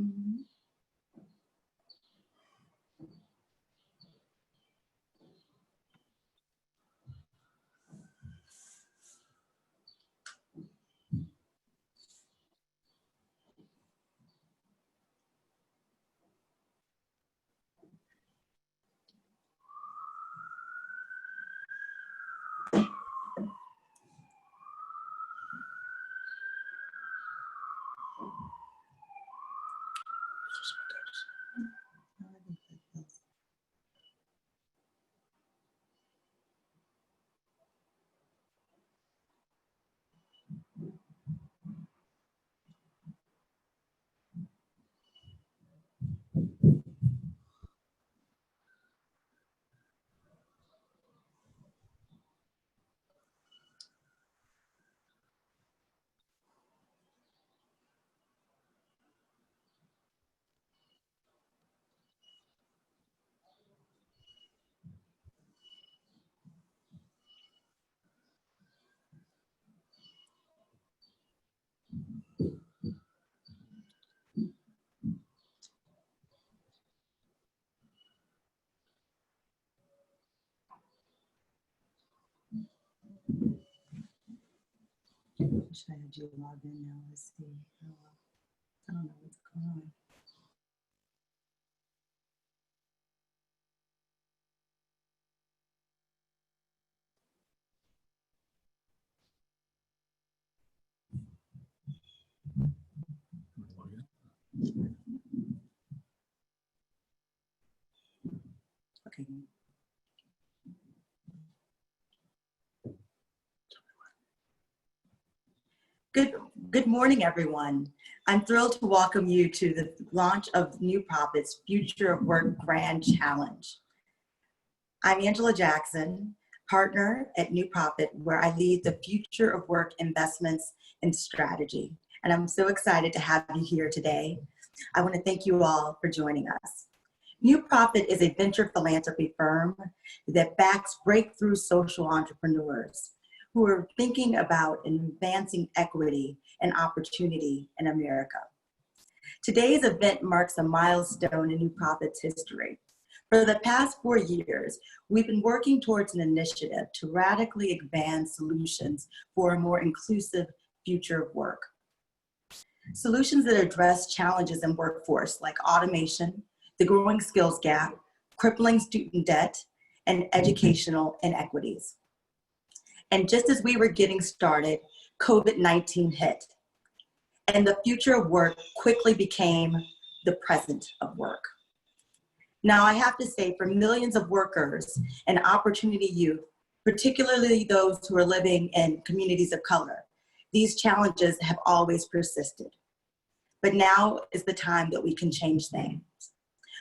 Mhm. Should I have you log in now? Let's see. I don't know what's going on. Okay. Good morning, everyone. I'm thrilled to welcome you to the launch of New Profit's Future of Work Grand Challenge. I'm Angela Jackson, partner at New Profit, where I lead the Future of Work investments and strategy. And I'm so excited to have you here today. I want to thank you all for joining us. New Profit is a venture philanthropy firm that backs breakthrough social entrepreneurs who are thinking about advancing equity and opportunity in America. Today's event marks a milestone in New Profit's history. For the past 4 years, we've been working towards an initiative to radically advance solutions for a more inclusive future of work. Solutions that address challenges in workforce like automation, the growing skills gap, crippling student debt, and educational inequities. And just as we were getting started, COVID-19 hit, and the future of work quickly became the present of work. Now, I have to say, for millions of workers and opportunity youth, particularly those who are living in communities of color, these challenges have always persisted. But now is the time that we can change things.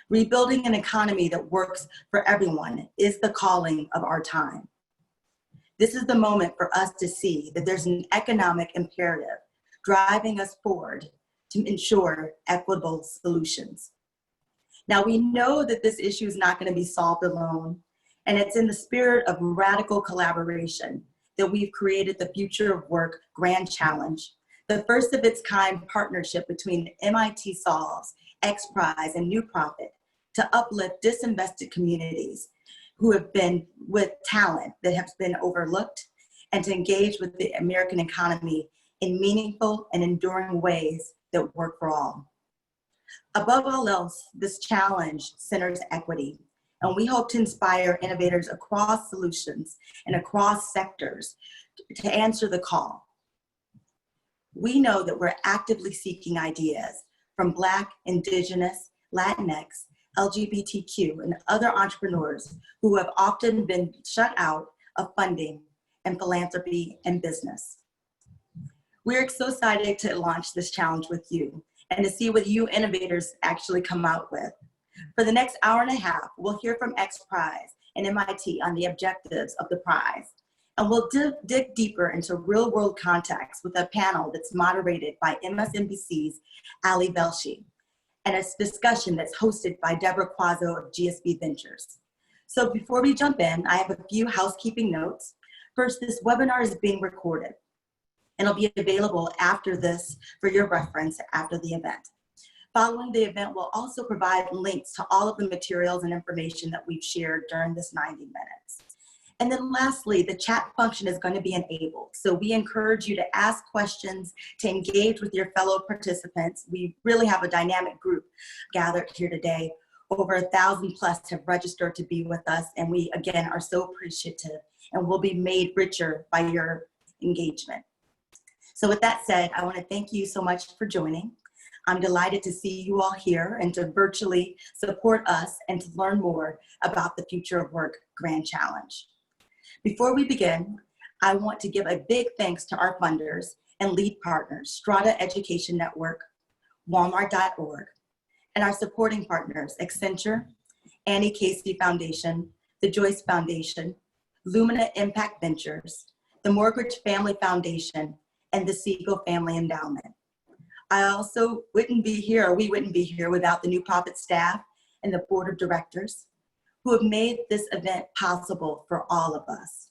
Rebuilding an economy that works for everyone is the calling of our time. This is the moment for us to see that there's an economic imperative driving us forward to ensure equitable solutions. Now, we know that this issue is not going to be solved alone, and it's in the spirit of radical collaboration that we've created the Future of Work Grand Challenge, the first of its kind partnership between MIT Solve's XPRIZE and New Profit to uplift disinvested communities who have been with talent that has been overlooked, and to engage with the American economy in meaningful and enduring ways that work for all. Above all else, this challenge centers equity, and we hope to inspire innovators across solutions and across sectors to answer the call. We know that we're actively seeking ideas from Black, Indigenous, Latinx, LGBTQ, and other entrepreneurs who have often been shut out of funding and philanthropy and business. We're so excited to launch this challenge with you and to see what you innovators actually come out with. For the next hour and a half, we'll hear from XPRIZE and MIT on the objectives of the prize. And we'll dig deeper into real-world context with a panel that's moderated by MSNBC's Ali Velshi, and a discussion that's hosted by Deborah Quazzo of GSB Ventures. So before we jump in, I have a few housekeeping notes. First, this webinar is being recorded, and it'll be available after this for your reference after the event. Following the event, we'll also provide links to all of the materials and information that we've shared during this 90 minutes. And then lastly, the chat function is going to be enabled. So we encourage you to ask questions, to engage with your fellow participants. We really have a dynamic group gathered here today. Over 1,000 plus have registered to be with us. And we, again, are so appreciative and will be made richer by your engagement. So with that said, I want to thank you so much for joining. I'm delighted to see you all here and to virtually support us and to learn more about the Future of Work Grand Challenge. Before we begin, I want to give a big thanks to our funders and lead partners, Strada Education Network, Walmart.org, and our supporting partners, Accenture, Annie Casey Foundation, the Joyce Foundation, Lumina Impact Ventures, the Mortgage Family Foundation, and the Siegel Family Endowment. I also wouldn't be here, or we wouldn't be here without the New Profit staff and the board of directors who have made this event possible for all of us.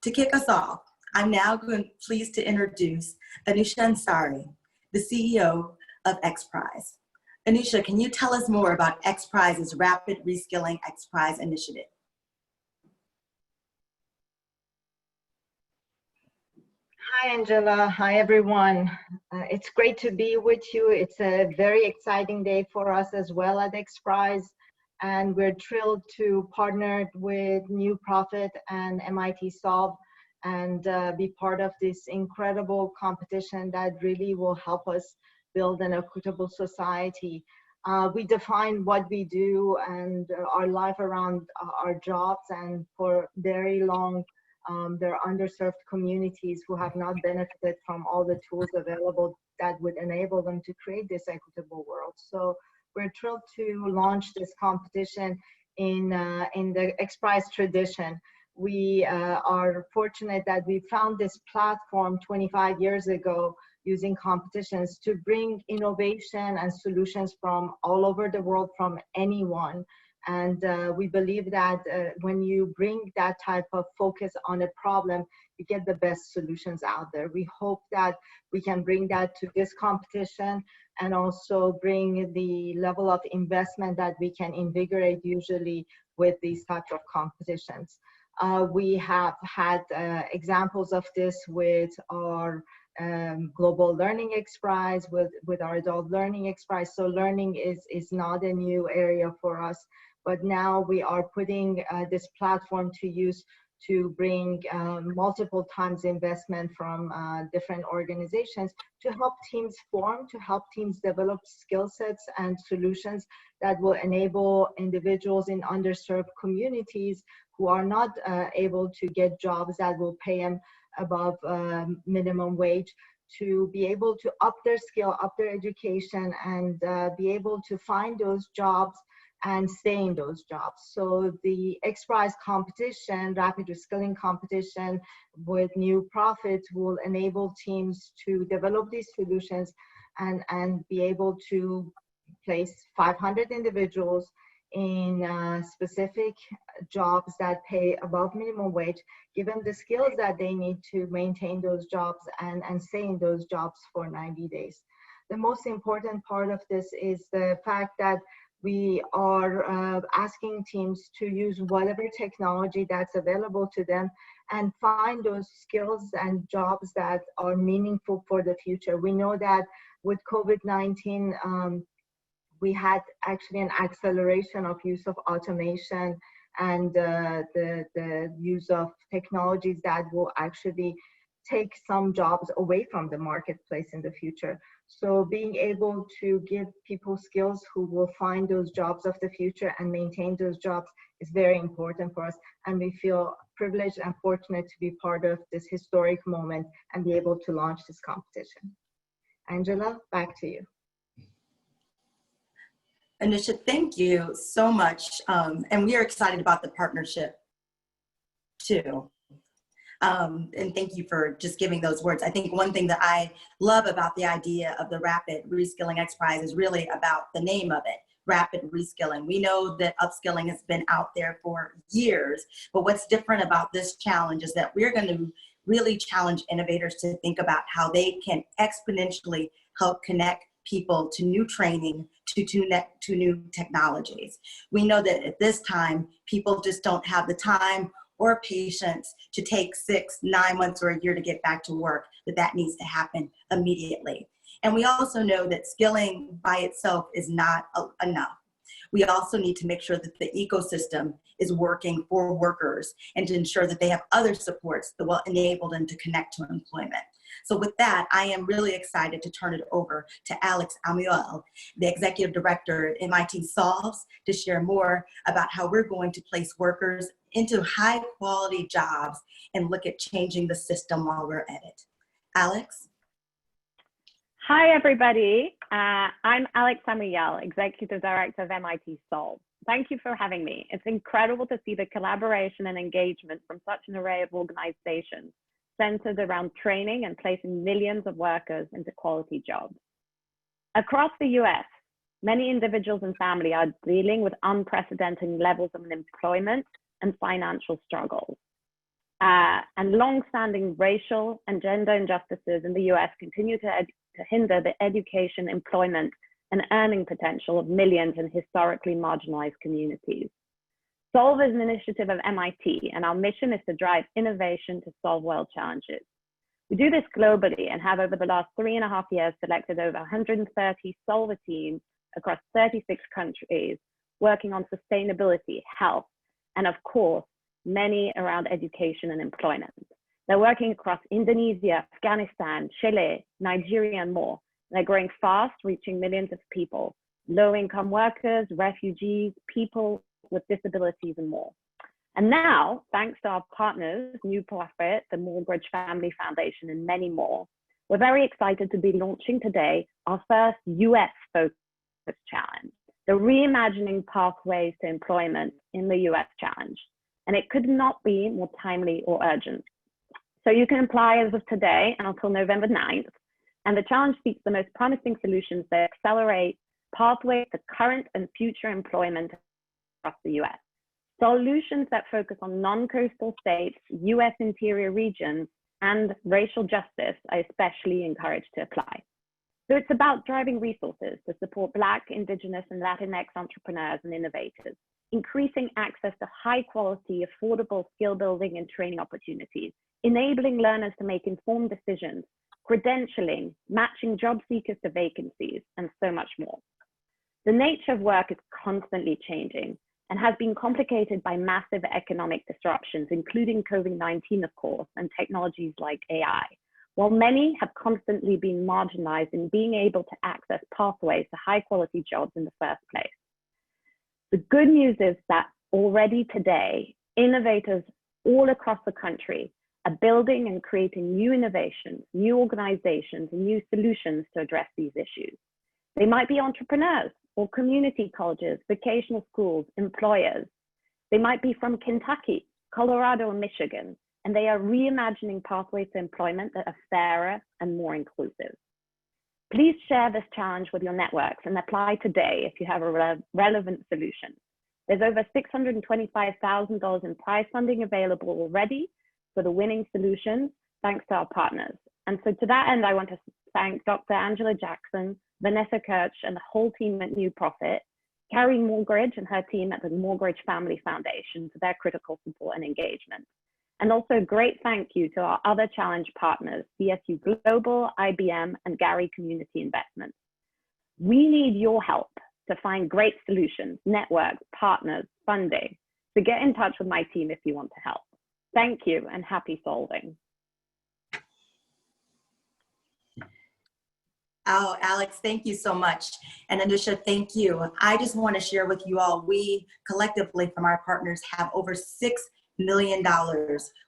To kick us off, I'm now pleased to introduce Anousheh Ansari, the CEO of XPRIZE. Anousheh, can you tell us more about XPRIZE's Rapid Reskilling XPRIZE initiative? Hi, Angela. Hi, everyone. It's great to be with you. It's a very exciting day for us as well at XPRIZE. And we're thrilled to partner with New Profit and MIT Solve and be part of this incredible competition that really will help us build an equitable society. We define what we do and our life around our jobs, and for very long, there are underserved communities who have not benefited from all the tools available that would enable them to create this equitable world. So we're thrilled to launch this competition in the XPRIZE tradition. We are fortunate that we found this platform 25 years ago using competitions to bring innovation and solutions from all over the world, from anyone. And we believe that when you bring that type of focus on a problem, you get the best solutions out there. We hope that we can bring that to this competition and also bring the level of investment that we can invigorate usually with these types of competitions. We have had examples of this with our global learning XPRIZE, with our adult learning XPRIZE. So learning is not a new area for us, but now we are putting this platform to use to bring multiple times investment from different organizations to help teams form, to help teams develop skill sets and solutions that will enable individuals in underserved communities who are not able to get jobs that will pay them above minimum wage, to be able to up their skill, up their education, and be able to find those jobs and stay in those jobs. So the XPRIZE competition, rapid reskilling competition with New Profit, will enable teams to develop these solutions and be able to place 500 individuals in specific jobs that pay above minimum wage, given the skills that they need to maintain those jobs and stay in those jobs for 90 days. The most important part of this is the fact that we are asking teams to use whatever technology that's available to them and find those skills and jobs that are meaningful for the future. We know that with COVID-19, we had actually an acceleration of use of automation and the use of technologies that will actually take some jobs away from the marketplace in the future. So being able to give people skills who will find those jobs of the future and maintain those jobs is very important for us. And we feel privileged and fortunate to be part of this historic moment and be able to launch this competition. Angela, back to you. Anousheh, thank you so much. And we are excited about the partnership too. And thank you for just giving those words. I think one thing that I love about the idea of the Rapid Reskilling XPRIZE is really about the name of it, rapid reskilling. We know that upskilling has been out there for years, but what's different about this challenge is that we're going to really challenge innovators to think about how they can exponentially help connect people to new training, to new technologies. We know that at this time, people just don't have the time or patience to take 6, 9 months or a year to get back to work, that needs to happen immediately. And we also know that skilling by itself is not enough. We also need to make sure that the ecosystem is working for workers and to ensure that they have other supports that will enable them to connect to employment. So with that, I am really excited to turn it over to Alex Amouyel, the Executive Director at MIT Solve, to share more about how we're going to place workers into high quality jobs and look at changing the system while we're at it. Alex? Hi, everybody. I'm Alex Amouyel, Executive Director of MIT Solve. Thank you for having me. It's incredible to see the collaboration and engagement from such an array of organizations centered around training and placing millions of workers into quality jobs. Across the US, many individuals and families are dealing with unprecedented levels of unemployment and financial struggles. And long-standing racial and gender injustices in the US continue to hinder the education, employment, and earning potential of millions in historically marginalized communities. Solve is an initiative of MIT, and our mission is to drive innovation to solve world challenges. We do this globally and have over the last 3.5 years selected over 130 Solver teams across 36 countries working on sustainability, health, and of course, many around education and employment. They're working across Indonesia, Afghanistan, Chile, Nigeria, and more. They're growing fast, reaching millions of people, low-income workers, refugees, people with disabilities, and more. And now, thanks to our partners, New Profit, the Mortgage Family Foundation, and many more, we're very excited to be launching today our first US-focused challenge, the Reimagining Pathways to Employment in the US Challenge. And it could not be more timely or urgent. So you can apply as of today and until November 9th. And the challenge seeks the most promising solutions that accelerate pathways to current and future employment across the US. Solutions that focus on non-coastal states, US interior regions, and racial justice are especially encouraged to apply. So it's about driving resources to support Black, Indigenous, and Latinx entrepreneurs and innovators, increasing access to high quality, affordable skill building and training opportunities, enabling learners to make informed decisions, credentialing, matching job seekers to vacancies, and so much more. The nature of work is constantly changing and has been complicated by massive economic disruptions, including COVID-19, of course, and technologies like AI, while many have constantly been marginalized in being able to access pathways to high quality jobs in the first place. The good news is that already today, innovators all across the country are building and creating new innovations, new organizations, and new solutions to address these issues. They might be entrepreneurs or community colleges, vocational schools, employers. They might be from Kentucky, Colorado, or Michigan, and they are reimagining pathways to employment that are fairer and more inclusive. Please share this challenge with your networks and apply today if you have a relevant solution. There's over $625,000 in prize funding available already for the winning solutions, thanks to our partners. And so to that end, I want to thank Dr. Angela Jackson, Vanessa Kirch, and the whole team at New Profit, Carrie Morgridge and her team at the Mortgage Family Foundation for their critical support and engagement. And also a great thank you to our other challenge partners, CSU Global, IBM, and Gary Community Investments. We need your help to find great solutions, networks, partners, funding. So get in touch with my team if you want to help. Thank you and happy solving. Oh, Alex, thank you so much. And Anousheh, thank you. I just want to share with you all, we collectively from our partners have over $6 million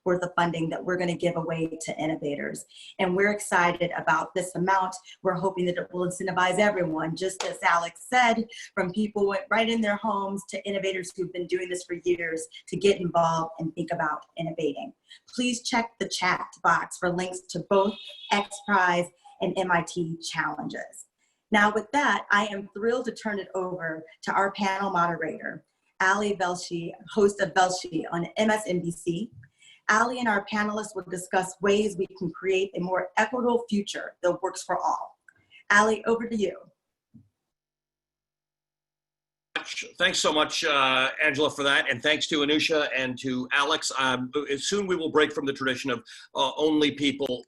worth of funding that we're going to give away to innovators. And we're excited about this amount. We're hoping that it will incentivize everyone, just as Alex said, from people who went right in their homes to innovators who've been doing this for years to get involved and think about innovating. Please check the chat box for links to both XPRIZE and MIT challenges. Now with that, I am thrilled to turn it over to our panel moderator, Ali Velshi, host of Velshi on MSNBC. Ali and our panelists will discuss ways we can create a more equitable future that works for all. Ali, over to you. Thanks so much, Angela, for that. And thanks to Anousheh and to Alex. Soon we will break from the tradition of only people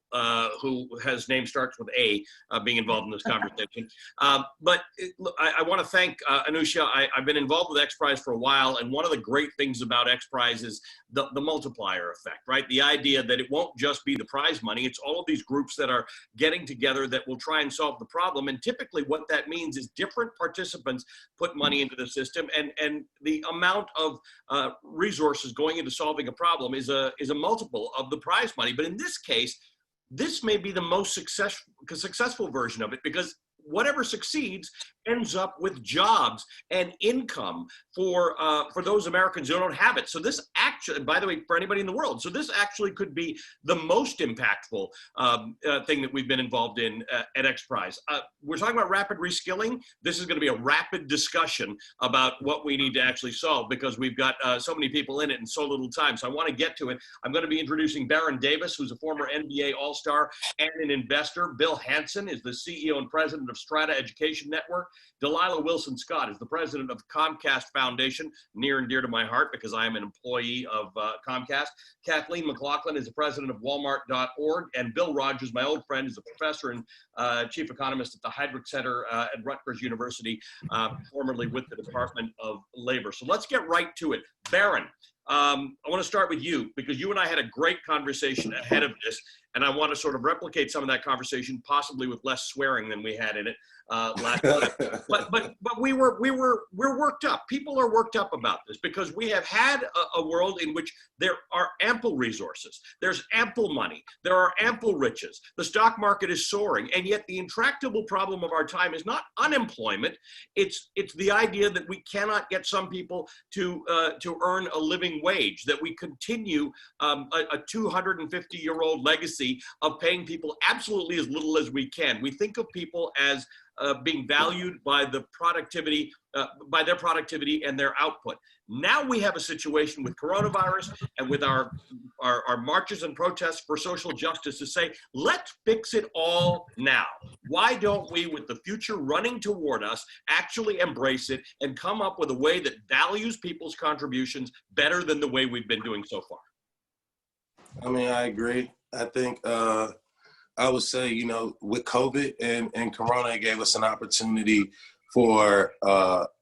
who has name starts with A being involved in this conversation. But look, I want to thank Anousheh. I've been involved with XPRIZE for a while. And one of the great things about XPRIZE is the multiplier effect, right? The idea that it won't just be the prize money. It's all of these groups that are getting together that will try and solve the problem. And typically what that means is different participants put money into the system, and the amount of resources going into solving a problem is a multiple of the prize money. But in this case, this may be the most successful version of it, because whatever succeeds ends up with jobs and income for those Americans who don't have it. So this actually, by the way, for anybody in the world, so this actually could be the most impactful thing that we've been involved in at XPRIZE. We're talking about rapid reskilling. This is going to be a rapid discussion about what we need to actually solve, because we've got so many people in it and so little time. So I want to get to it. I'm going to be introducing Baron Davis, who's a former NBA All-Star and an investor. Bill Hansen is the CEO and president of Strada Education Network. Dalila Wilson-Scott is the president of Comcast Foundation, near and dear to my heart because I am an employee of Comcast. Kathleen McLaughlin is the president of Walmart.org, and Bill Rogers, my old friend, is a professor and chief economist at the Heydrich Center at Rutgers University, formerly with the Department of Labor. So let's get right to it. Baron, I want to start with you, because you and I had a great conversation ahead of this, and I want to sort of replicate some of that conversation, possibly with less swearing than we had in it last time. But we're worked up. People are worked up about this because we have had a world in which there are ample resources, there's ample money, there are ample riches. The stock market is soaring, and yet the intractable problem of our time is not unemployment. It's the idea that we cannot get some people to earn a living wage, that we continue a 250-year-old legacy of paying people absolutely as little as we can. We think of people as being valued by the productivity, by their productivity and their output. Now we have a situation with coronavirus and with our marches and protests for social justice to say, let's fix it all now. Why don't we, with the future running toward us, actually embrace it and come up with a way that values people's contributions better than the way we've been doing so far? I mean, I agree. I think I would say, you know, with COVID and Corona, it gave us an opportunity for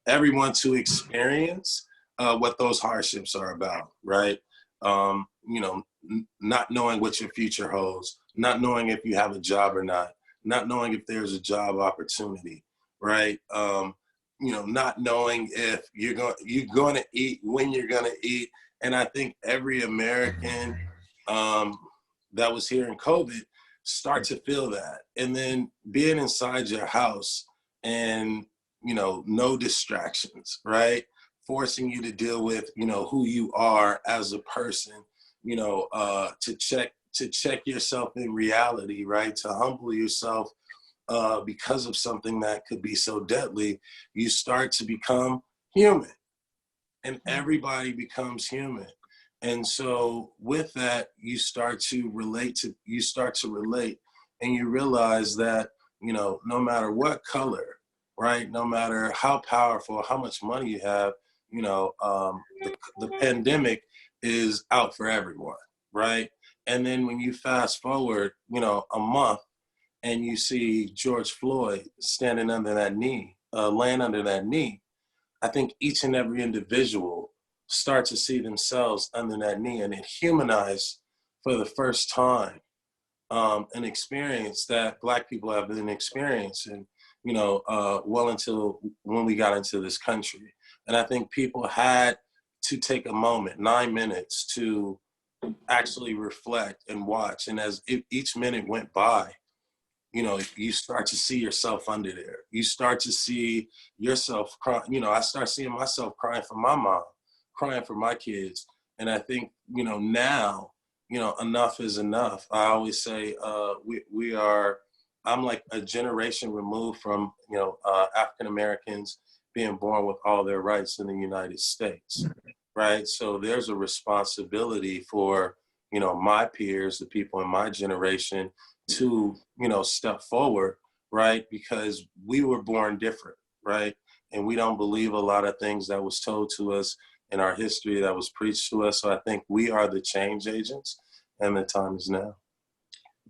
everyone to experience what those hardships are about, right? You know, not knowing what your future holds, not knowing if you have a job or not knowing if there's a job opportunity, right? You know, not knowing if you're going to eat, when you're going to eat. And I think every American that was here in COVID start to feel that. And then being inside your house and, you know, no distractions, right? Forcing you to deal with, you know, who you are as a person, you know, to check yourself in reality, right? To humble yourself because of something that could be so deadly. You start to become human, and everybody becomes human. And so with that, you start to relate, and you realize that, you know, no matter what color, right? No matter how powerful, how much money you have, you know, the pandemic is out for everyone, right? And then when you fast forward, you know, a month, and you see George Floyd standing under that knee, laying under that knee, I think each and every individual start to see themselves under that knee, and it humanized for the first time an experience that Black people have been experiencing, you know, well until when we got into this country. And I think people had to take a moment, 9 minutes, to actually reflect and watch. And as each minute went by, you know, you start to see yourself under there. You start to see yourself cry. You know, I start seeing myself crying for my mom, crying for my kids. And I think, you know, now, you know, enough is enough. I always say I'm like a generation removed from, you know, African Americans being born with all their rights in the United States, right? So there's a responsibility for, you know, my peers, the people in my generation, to, you know, step forward, right? Because we were born different, right? and we don't believe a lot of things that was told to us in our history that was preached to us. So I think we are the change agents, and the time is now.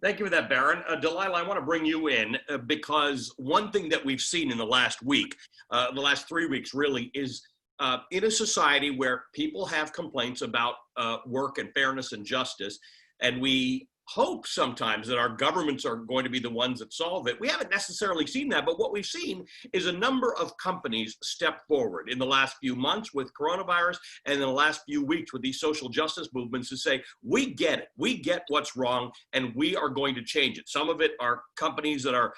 Thank you for that, Baron. Dalila, I want to bring you in because one thing that we've seen in the last week, the last 3 weeks really, is in a society where people have complaints about work and fairness and justice, and we hope sometimes that our governments are going to be the ones that solve it. We haven't necessarily seen that, but what we've seen is a number of companies step forward in the last few months with coronavirus and in the last few weeks with these social justice movements to say, we get it, we get what's wrong, and we are going to change it. Some of it are companies that are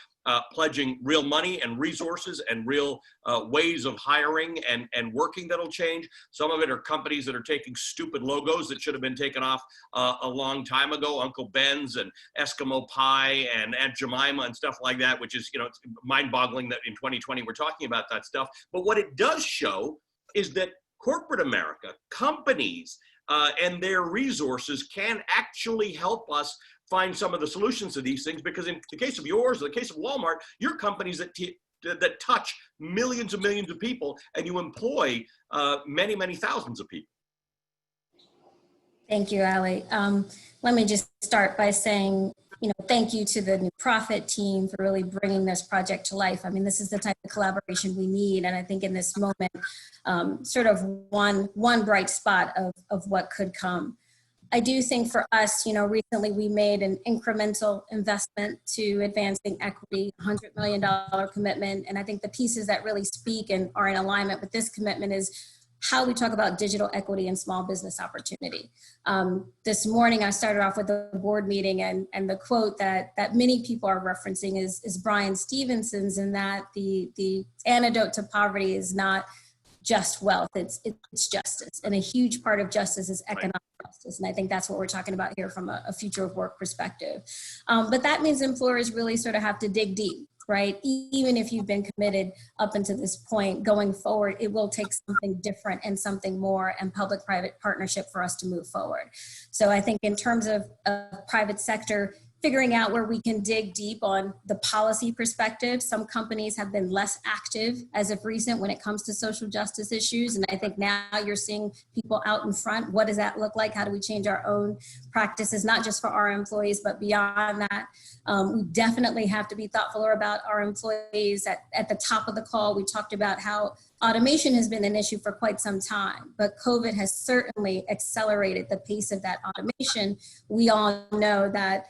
pledging real money and resources and real ways of hiring and working that'll change. Some of it are companies that are taking stupid logos that should have been taken off a long time ago, Uncle Ben's and Eskimo Pie and Aunt Jemima and stuff like that, which is, you know, it's mind-boggling that in 2020 we're talking about that stuff. But what it does show is that corporate America, companies, and their resources can actually help us find some of the solutions to these things, because in the case of yours, or the case of Walmart, you're companies that touch millions and millions of people, and you employ many, many thousands of people. Thank you, Ali. Let me just start by saying, thank you to the New Profit team for really bringing this project to life. I mean, this is the type of collaboration we need, and I think in this moment, sort of one bright spot of what could come. I do think for us, recently we made an incremental investment to advancing equity, $100 million commitment. And I think the pieces that really speak and are in alignment with this commitment is how we talk about digital equity and small business opportunity. This morning I started off with a board meeting, and the quote that many people are referencing is Brian Stevenson's, in that the antidote to poverty is not just wealth, it's justice. And a huge part of justice is economic justice. And I think that's what we're talking about here from a future of work perspective. But that means employers really sort of have to dig deep, right? Even if you've been committed up until this point, going forward, it will take something different and something more and public-private partnership for us to move forward. So I think in terms of private sector, figuring out where we can dig deep on the policy perspective. Some companies have been less active as of recent when it comes to social justice issues. And I think now you're seeing people out in front. What does that look like? How do we change our own practices, not just for our employees, but beyond that? We definitely have to be thoughtful about our employees. At the top of the call, we talked about how automation has been an issue for quite some time, but COVID has certainly accelerated the pace of that automation. We all know that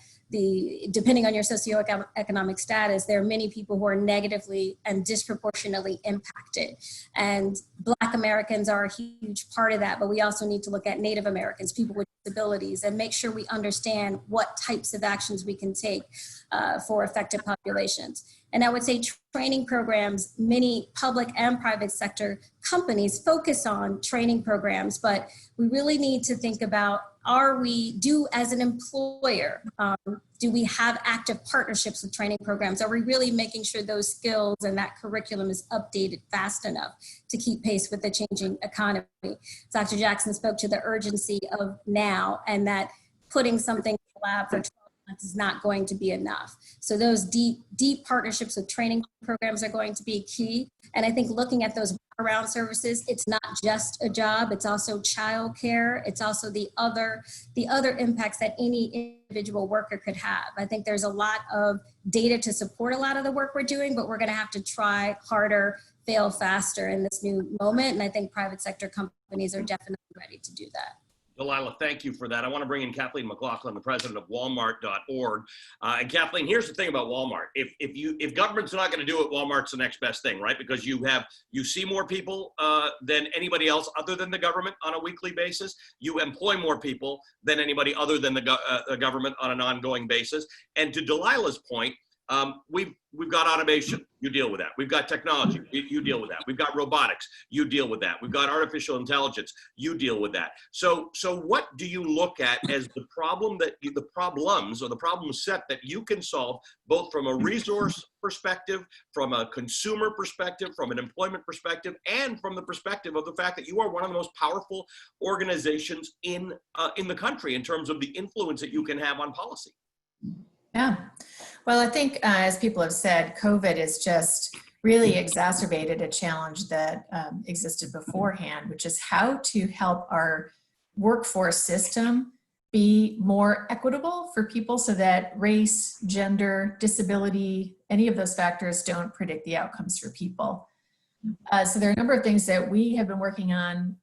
depending on your socioeconomic status, there are many people who are negatively and disproportionately impacted. And Black Americans are a huge part of that, but we also need to look at Native Americans, people with disabilities, and make sure we understand what types of actions we can take for affected populations. And I would say training programs, many public and private sector companies focus on training programs, but we really need to think about, as an employer, do we have active partnerships with training programs? Are we really making sure those skills and that curriculum is updated fast enough to keep pace with the changing economy? Dr. Jackson spoke to the urgency of now, and that putting something in the lab for 12 months is not going to be enough. So those deep partnerships with training programs are going to be key. And I think looking at those around services, it's not just a job, it's also childcare, it's also the other impacts that any individual worker could have. I think there's a lot of data to support a lot of the work we're doing, but we're going to have to try harder, fail faster in this new moment. And I think private sector companies are definitely ready to do that. Dalila, thank you for that. I want to bring in Kathleen McLaughlin, the president of Walmart.org. And Kathleen, here's the thing about Walmart. If government's not going to do it, Walmart's the next best thing, right? Because you see more people than anybody else other than the government on a weekly basis. You employ more people than anybody other than the government on an ongoing basis. And to Dalila's point, we've got automation, you deal with that. We've got technology, you deal with that. We've got robotics, you deal with that. We've got artificial intelligence, you deal with that. So what do you look at as the problems or the problem set that you can solve, both from a resource perspective, from a consumer perspective, from an employment perspective, and from the perspective of the fact that you are one of the most powerful organizations in the country in terms of the influence that you can have on policy? Yeah. Well, I think as people have said, COVID is just really exacerbated a challenge that existed beforehand, which is how to help our workforce system be more equitable for people so that race, gender, disability, any of those factors don't predict the outcomes for people. So there are a number of things that we have been working on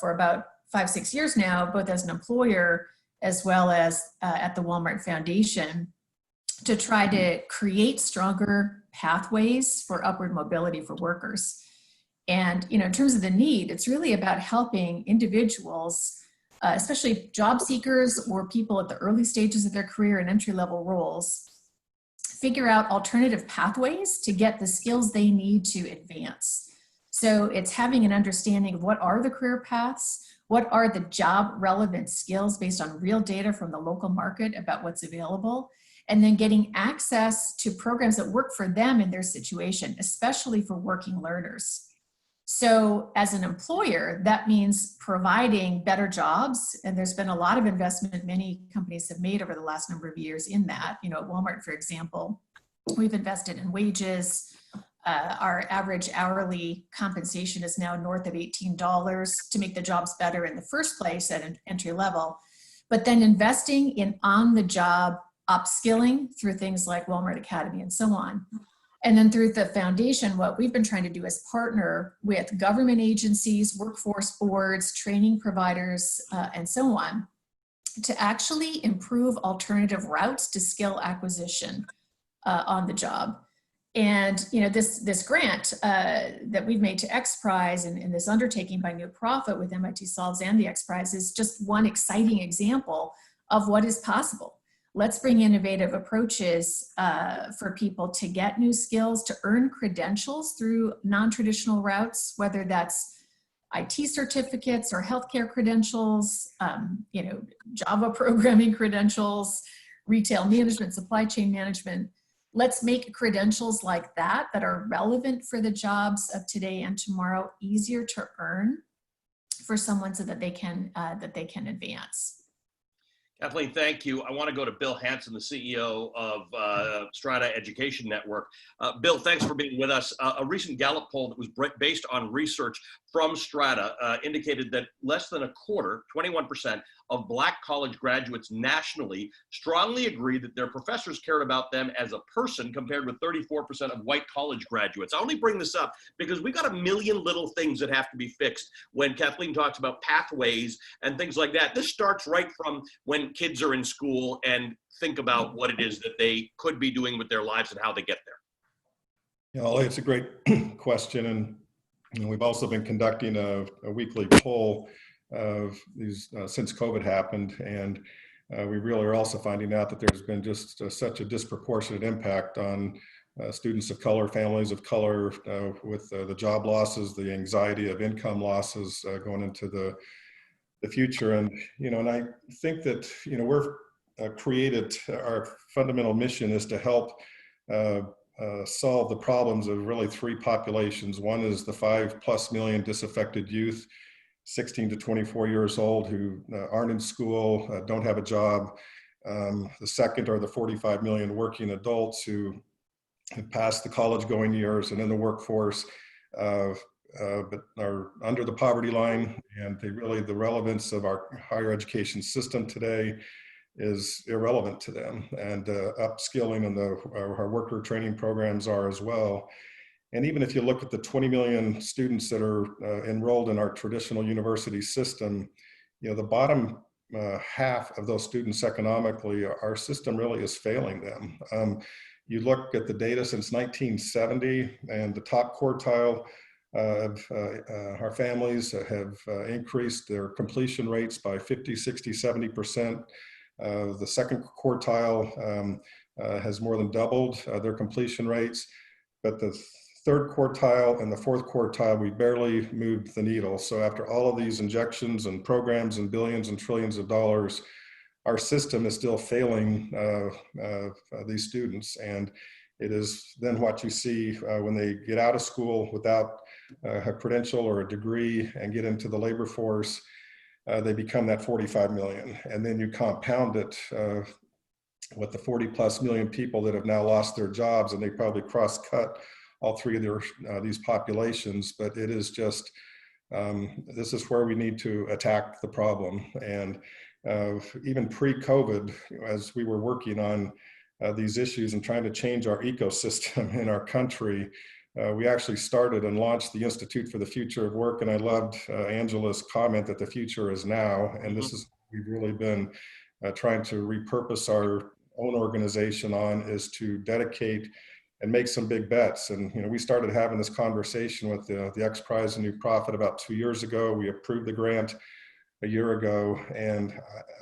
for about 5-6 years now, both as an employer as well as at the Walmart Foundation, to try to create stronger pathways for upward mobility for workers. And in terms of the need, it's really about helping individuals, especially job seekers or people at the early stages of their career and entry-level roles, figure out alternative pathways to get the skills they need to advance. So it's having an understanding of what are the career paths, what are the job relevant skills based on real data from the local market about what's available, and then getting access to programs that work for them in their situation, especially for working learners. So as an employer, that means providing better jobs. And there's been a lot of investment many companies have made over the last number of years in that. At Walmart, for example, we've invested in wages. Our average hourly compensation is now north of $18 to make the jobs better in the first place at an entry level. But then investing in on-the-job upskilling through things like Walmart Academy and so on. And then through the foundation, what we've been trying to do is partner with government agencies, workforce boards, training providers, and so on, to actually improve alternative routes to skill acquisition on the job. And this grant that we've made to XPRIZE and this undertaking by New Profit with MIT Solves and the XPRIZE is just one exciting example of what is possible. Let's bring innovative approaches for people to get new skills, to earn credentials through non-traditional routes, whether that's IT certificates or healthcare credentials, Java programming credentials, retail management, supply chain management. Let's make credentials like that are relevant for the jobs of today and tomorrow easier to earn for someone so that they can advance. Kathleen, thank you. I want to go to Bill Hansen, the CEO of Strada Education Network. Bill, thanks for being with us. A recent Gallup poll that was based on research from Strada indicated that less than a quarter, 21%, of Black college graduates nationally strongly agree that their professors cared about them as a person, compared with 34% of white college graduates. I only bring this up because we got a million little things that have to be fixed when Kathleen talks about pathways and things like that. This starts right from when kids are in school and think about what it is that they could be doing with their lives and how they get there. Yeah, Ollie, it's a great question. And we've also been conducting a weekly poll of these since COVID happened. And we really are also finding out that there's been just such a disproportionate impact on students of color, families of color, with the job losses, the anxiety of income losses going into the future. And, and I think that, we're created, our fundamental mission is to help solve the problems of really three populations. One is the 5+ million disaffected youth, 16 to 24 years old, who aren't in school, don't have a job. The second are the 45 million working adults who have passed the college going years and in the workforce, but are under the poverty line. And the relevance of our higher education system today is irrelevant to them. And upskilling and our worker training programs are as well. And even if you look at the 20 million students that are enrolled in our traditional university system, the bottom half of those students economically, our system really is failing them. You look at the data since 1970, and the top quartile of our families have increased their completion rates by 50, 60, 70%. The second quartile has more than doubled their completion rates, but the third quartile and the fourth quartile, we barely moved the needle. So after all of these injections and programs and billions and trillions of dollars, our system is still failing these students. And it is then what you see when they get out of school without a credential or a degree and get into the labor force, they become that 45 million. And then you compound it with the 40+ million people that have now lost their jobs, and they probably cross-cut all three of these populations, but it is just, this is where we need to attack the problem. And even pre-COVID, as we were working on these issues and trying to change our ecosystem in our country, we actually started and launched the Institute for the Future of Work. And I loved Angela's comment that the future is now. And this is, we've really been trying to repurpose our own organization on, is to dedicate and make some big bets. And we started having this conversation with the XPRIZE and New Profit about 2 years ago. We approved the grant a year ago, and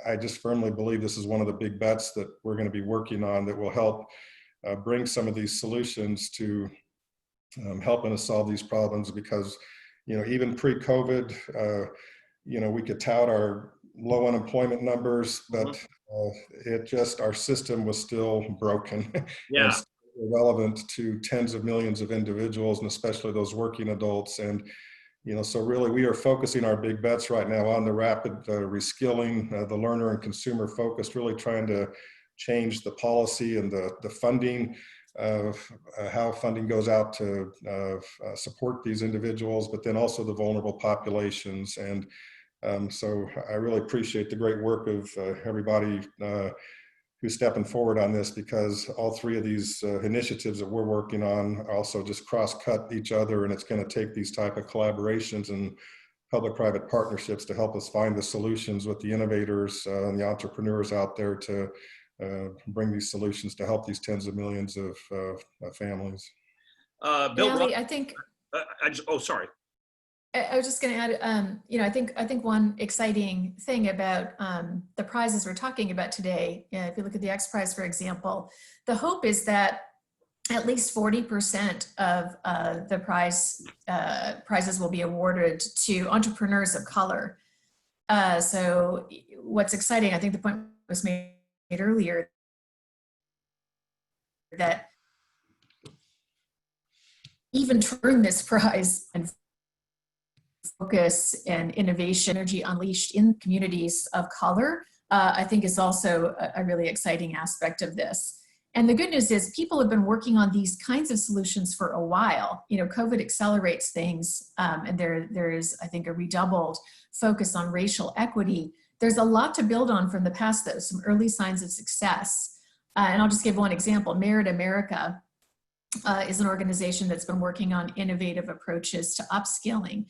I just firmly believe this is one of the big bets that we're going to be working on that will help bring some of these solutions to helping us solve these problems. Because even pre-COVID, we could tout our low unemployment numbers, but our system was still broken. Yeah. And relevant to tens of millions of individuals, and especially those working adults. And so really we are focusing our big bets right now on the rapid reskilling, the learner and consumer focused, really trying to change the policy and the funding of how funding goes out to support these individuals, but then also the vulnerable populations. And so I really appreciate the great work of everybody who's stepping forward on this, because all three of these initiatives that we're working on also just cross-cut each other, and it's going to take these type of collaborations and public-private partnerships to help us find the solutions with the innovators and the entrepreneurs out there to bring these solutions to help these tens of millions of families. Bill, Allie, I think. oh, sorry. I was just going to add, I think one exciting thing about the prizes we're talking about today, if you look at the XPRIZE, for example, the hope is that at least 40% of the prizes will be awarded to entrepreneurs of color. So what's exciting, I think the point was made earlier, that even during this prize and focus and innovation, energy unleashed in communities of color, I think is also a really exciting aspect of this. And the good news is people have been working on these kinds of solutions for a while. COVID accelerates things, and there is, I think, a redoubled focus on racial equity. There's a lot to build on from the past, though, some early signs of success. And I'll just give one example. Merit America is an organization that's been working on innovative approaches to upskilling.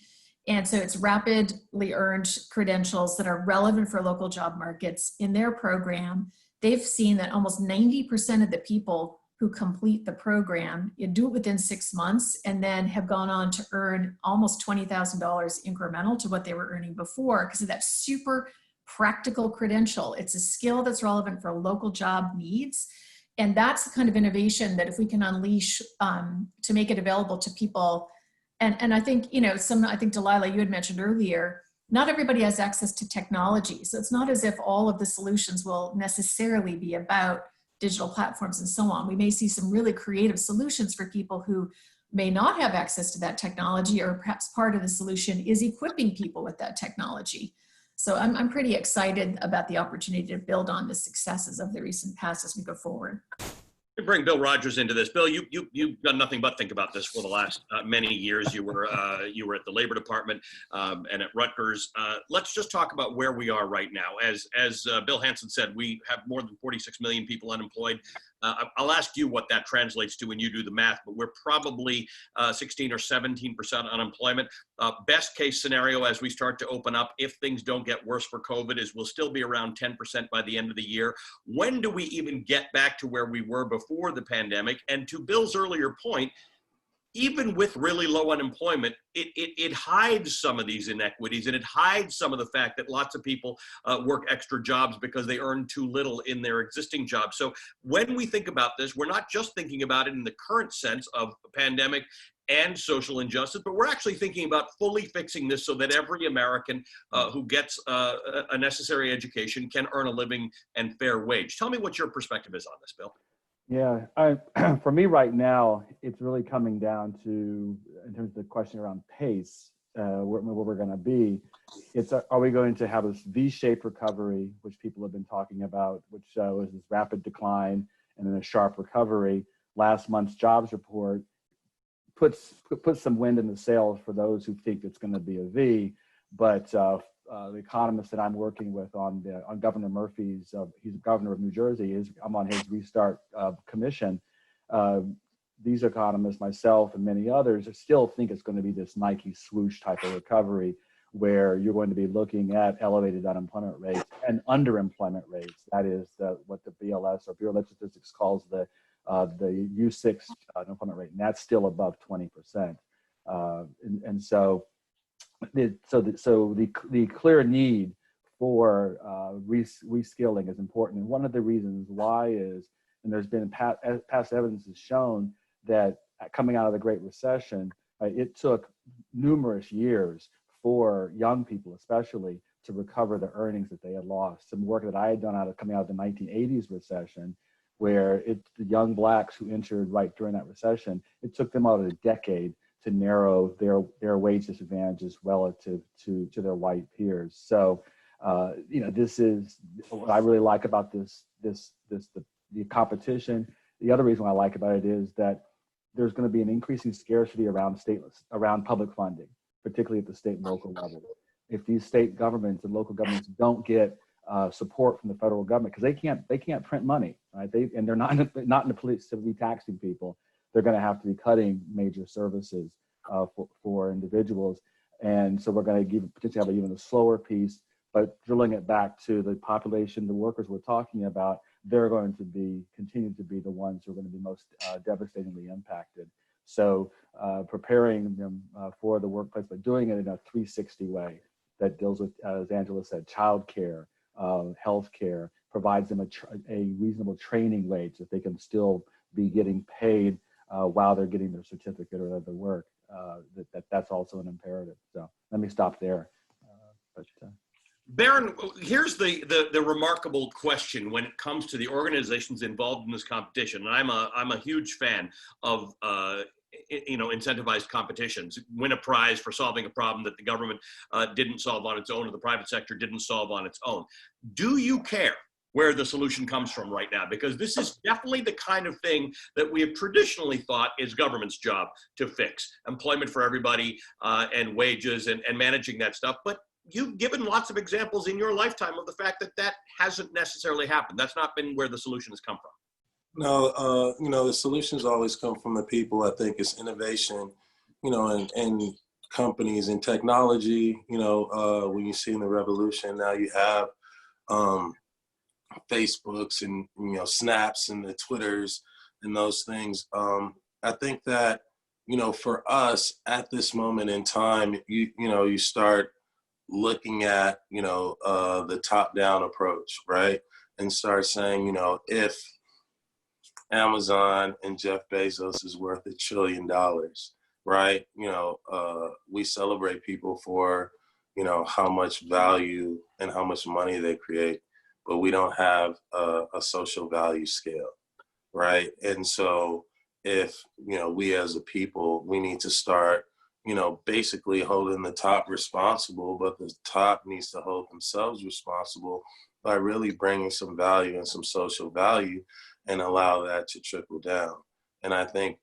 And so it's rapidly earned credentials that are relevant for local job markets. In their program, they've seen that almost 90% of the people who complete the program do it within 6 months, and then have gone on to earn almost $20,000 incremental to what they were earning before, because of that super practical credential. It's a skill that's relevant for local job needs. And that's the kind of innovation that if we can unleash to make it available to people. And I think, I think Dalila, you had mentioned earlier, not everybody has access to technology. So it's not as if all of the solutions will necessarily be about digital platforms and so on. We may see some really creative solutions for people who may not have access to that technology, or perhaps part of the solution is equipping people with that technology. So I'm pretty excited about the opportunity to build on the successes of the recent past as we go forward. To bring Bill Rogers into this, Bill, you've done nothing but think about this for the last many years. You were at the Labor Department and at Rutgers. Let's just talk about where we are right now. As Bill Hansen said, we have more than 46 million people unemployed. I'll ask you what that translates to when you do the math, but we're probably 16 or 17% unemployment. Best case scenario as we start to open up, if things don't get worse for COVID, is we'll still be around 10% by the end of the year. When do we even get back to where we were before the pandemic? And to Bill's earlier point, even with really low unemployment, it hides some of these inequities, and it hides some of the fact that lots of people work extra jobs because they earn too little in their existing jobs. So when we think about this, we're not just thinking about it in the current sense of the pandemic and social injustice, but we're actually thinking about fully fixing this so that every American who gets a necessary education can earn a living and fair wage. Tell me what your perspective is on this, Bill. Yeah, for me right now, it's really coming down to, in terms of the question around pace, where we're going to be. It's are we going to have this V-shaped recovery, which people have been talking about, which was this rapid decline and then a sharp recovery. Last month's jobs report puts some wind in the sails for those who think it's going to be a V. But the economist that I'm working with on Governor Murphy's, he's governor of New Jersey, I'm on his Restart commission. These economists, myself and many others, still think it's going to be this Nike swoosh type of recovery, where you're going to be looking at elevated unemployment rates and underemployment rates. That is what the BLS or Bureau of Statistics calls the U6 unemployment rate, and that's still above 20%. And so the clear need for reskilling is important. And one of the reasons why is, and there's been past evidence has shown that coming out of the Great Recession, it took numerous years for young people especially to recover the earnings that they had lost. Some work that I had done coming out of the 1980s recession, where the young blacks who entered right during that recession, it took them about a decade to narrow their wage disadvantages relative to their white peers. So, this is what I really like about the competition. The other reason I like about it is that there's going to be an increasing scarcity around public funding, particularly at the state and local level. If these state governments and local governments don't get support from the federal government, because they can't print money, right? And they're not in the place to be taxing people. They're going to have to be cutting major services for individuals, and so we're going to potentially have even a slower piece. But drilling it back to the population, the workers we're talking about, they're going to continue to be the ones who are going to be most devastatingly impacted. So preparing them for the workplace, but doing it in a 360 way that deals with, as Angela said, childcare, healthcare, provides them a reasonable training wage that they can still be getting paid while they're getting their certificate or other work. That's also an imperative. So let me stop there. Baron, here's the remarkable question when it comes to the organizations involved in this competition. And I'm a huge fan of incentivized competitions. Win a prize for solving a problem that the government didn't solve on its own or the private sector didn't solve on its own. Do you care where the solution comes from right now? Because this is definitely the kind of thing that we have traditionally thought is government's job to fix. Employment for everybody and wages and managing that stuff. But you've given lots of examples in your lifetime of the fact that hasn't necessarily happened. That's not been where the solution has come from. No, the solutions always come from the people. I think it's innovation, and companies and technology. When you see in the revolution, now you have Facebooks and Snaps and the Twitters and those things. I think that for us at this moment in time, you start looking at the top-down approach, right, and start saying if Amazon and Jeff Bezos is worth $1 trillion, right? We celebrate people for how much value and how much money they create, but we don't have a social value scale, right? And so if we as a people, we need to start basically holding the top responsible, but the top needs to hold themselves responsible by really bringing some value and some social value and allow that to trickle down. And I think,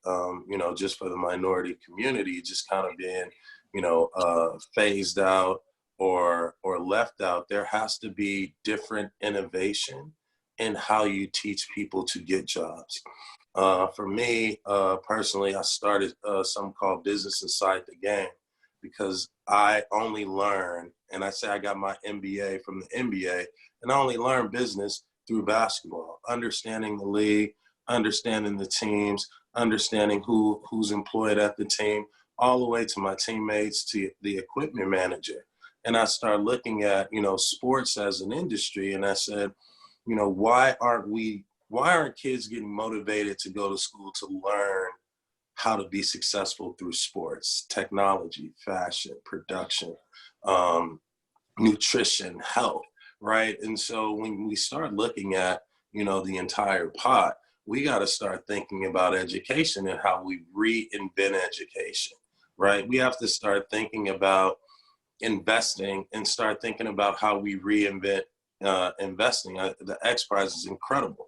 just for the minority community, just kind of being, phased out or left out, there has to be different innovation in how you teach people to get jobs. For me, personally, I started something called Business Inside the Game because I only learned, and I say I got my MBA from the NBA, and I only learned business through basketball, understanding the league, understanding the teams, understanding who's employed at the team, all the way to my teammates, to the equipment manager. And I started looking at, sports as an industry, and I said, why aren't kids getting motivated to go to school to learn how to be successful through sports, technology, fashion, production, nutrition, health, right? And so when we start looking at, the entire pot, we got to start thinking about education and how we reinvent education, right? We have to start thinking about investing and start thinking about how we reinvent investing. The XPRIZE is incredible,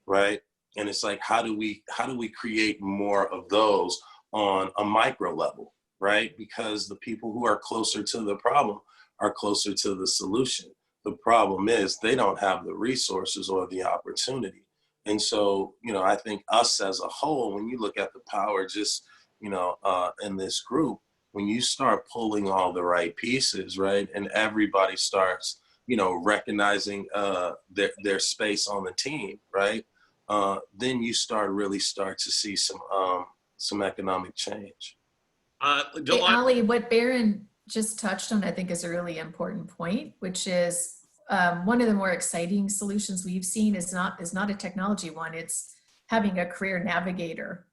right? And it's like, how do we create more of those on a micro level, right? Because the people who are closer to the problem are closer to the solution. The problem is they don't have the resources or the opportunity. And so, you know, I think us as a whole, when you look at the power just, you know, in this group, when you start pulling all the right pieces, right, and everybody starts, you know, recognizing their space on the team, right, then you really start to see some economic change. Hey, Ali, what Barron just touched on, I think, is a really important point, which is one of the more exciting solutions we've seen is not a technology one. It's having a career navigator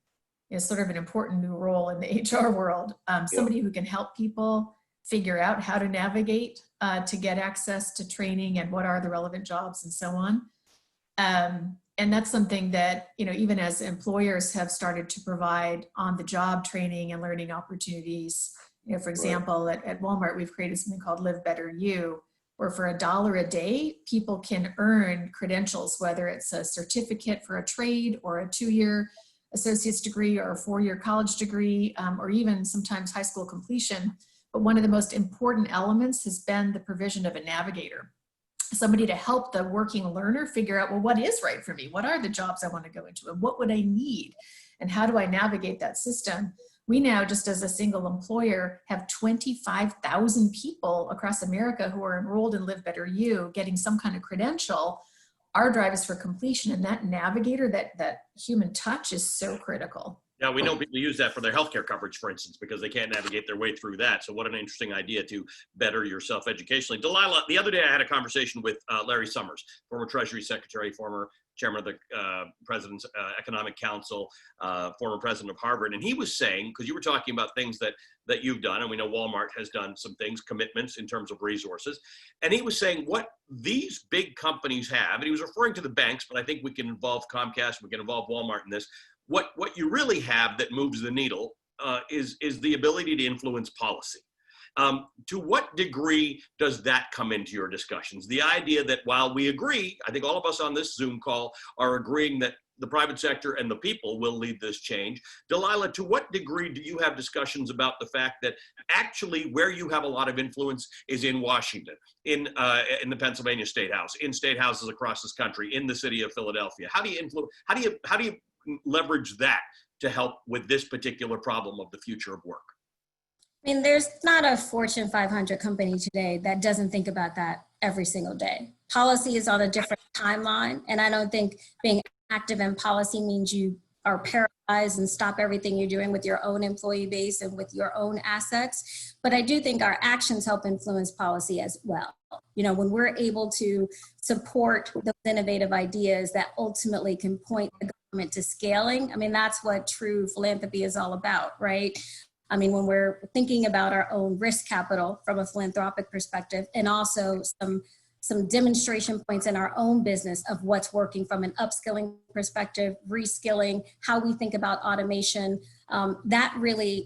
is sort of an important new role in the HR world. Somebody who can help people figure out how to navigate to get access to training and what are the relevant jobs and so on. And that's something that, you know, even as employers have started to provide on-the-job training and learning opportunities. You know, for example, at Walmart, we've created something called Live Better You, where for $1 a day, people can earn credentials, whether it's a certificate for a trade or a 2-year associate's degree or a 4-year college degree, or even sometimes high school completion. But one of the most important elements has been the provision of a navigator, somebody to help the working learner figure out, well, what is right for me? What are the jobs I want to go into? And what would I need? And how do I navigate that system? We now, just as a single employer, have 25,000 people across America who are enrolled in Live Better You, getting some kind of credential. Our drive is for completion, and that navigator, that human touch is so critical. Yeah, we know people use that for their healthcare coverage, for instance, because they can't navigate their way through that. So what an interesting idea to better yourself educationally. Dalila, the other day I had a conversation with Larry Summers, former Treasury Secretary, former chairman of the President's Economic Council, former president of Harvard. And he was saying, because you were talking about things that you've done, and we know Walmart has done some things, commitments in terms of resources. And he was saying what these big companies have, and he was referring to the banks, but I think we can involve Comcast, we can involve Walmart in this. What you really have that moves the needle is the ability to influence policy. To what degree does that come into your discussions? The idea that while we agree, I think all of us on this Zoom call are agreeing that the private sector and the people will lead this change. Dalila, to what degree do you have discussions about the fact that actually where you have a lot of influence is in Washington, in the Pennsylvania State House, in state houses across this country, in the city of Philadelphia? How do you influence? How do you leverage that to help with this particular problem of the future of work? I mean, there's not a Fortune 500 company today that doesn't think about that every single day. Policy is on a different timeline, and I don't think being active in policy means you are paralyzed and stop everything you're doing with your own employee base and with your own assets. But I do think our actions help influence policy as well. You know, when we're able to support those innovative ideas that ultimately can point the government to scaling, I mean, that's what true philanthropy is all about, right? I mean, when we're thinking about our own risk capital from a philanthropic perspective, and also some demonstration points in our own business of what's working from an upskilling perspective, reskilling, how we think about automation, that really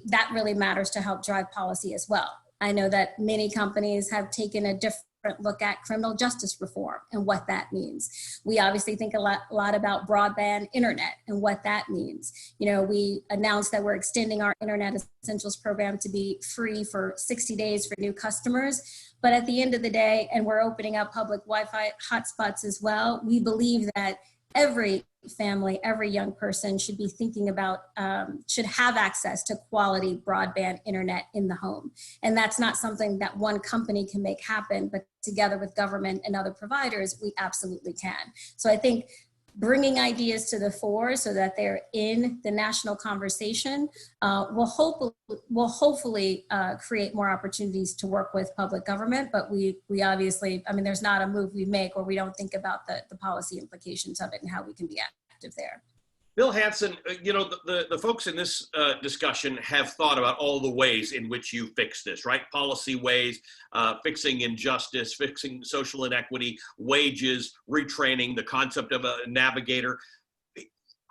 matters to help drive policy as well. I know that many companies have taken a different look at criminal justice reform and what that means. We obviously think a lot about broadband internet and what that means. You know, we announced that we're extending our Internet Essentials program to be free for 60 days for new customers. But at the end of the day, and we're opening up public Wi-Fi hotspots as well, we believe that every family, every young person should be thinking about, should have access to quality broadband internet in the home. And that's not something that one company can make happen, but together with government and other providers, we absolutely can. So I think bringing ideas to the fore so that they're in the national conversation will hopefully create more opportunities to work with public government. But we obviously, I mean, there's not a move we make where we don't think about the policy implications of it and how we can be active there. Bill Hansen, you know, the folks in this discussion have thought about all the ways in which you fix this, right? Policy ways, fixing injustice, fixing social inequity, wages, retraining, the concept of a navigator.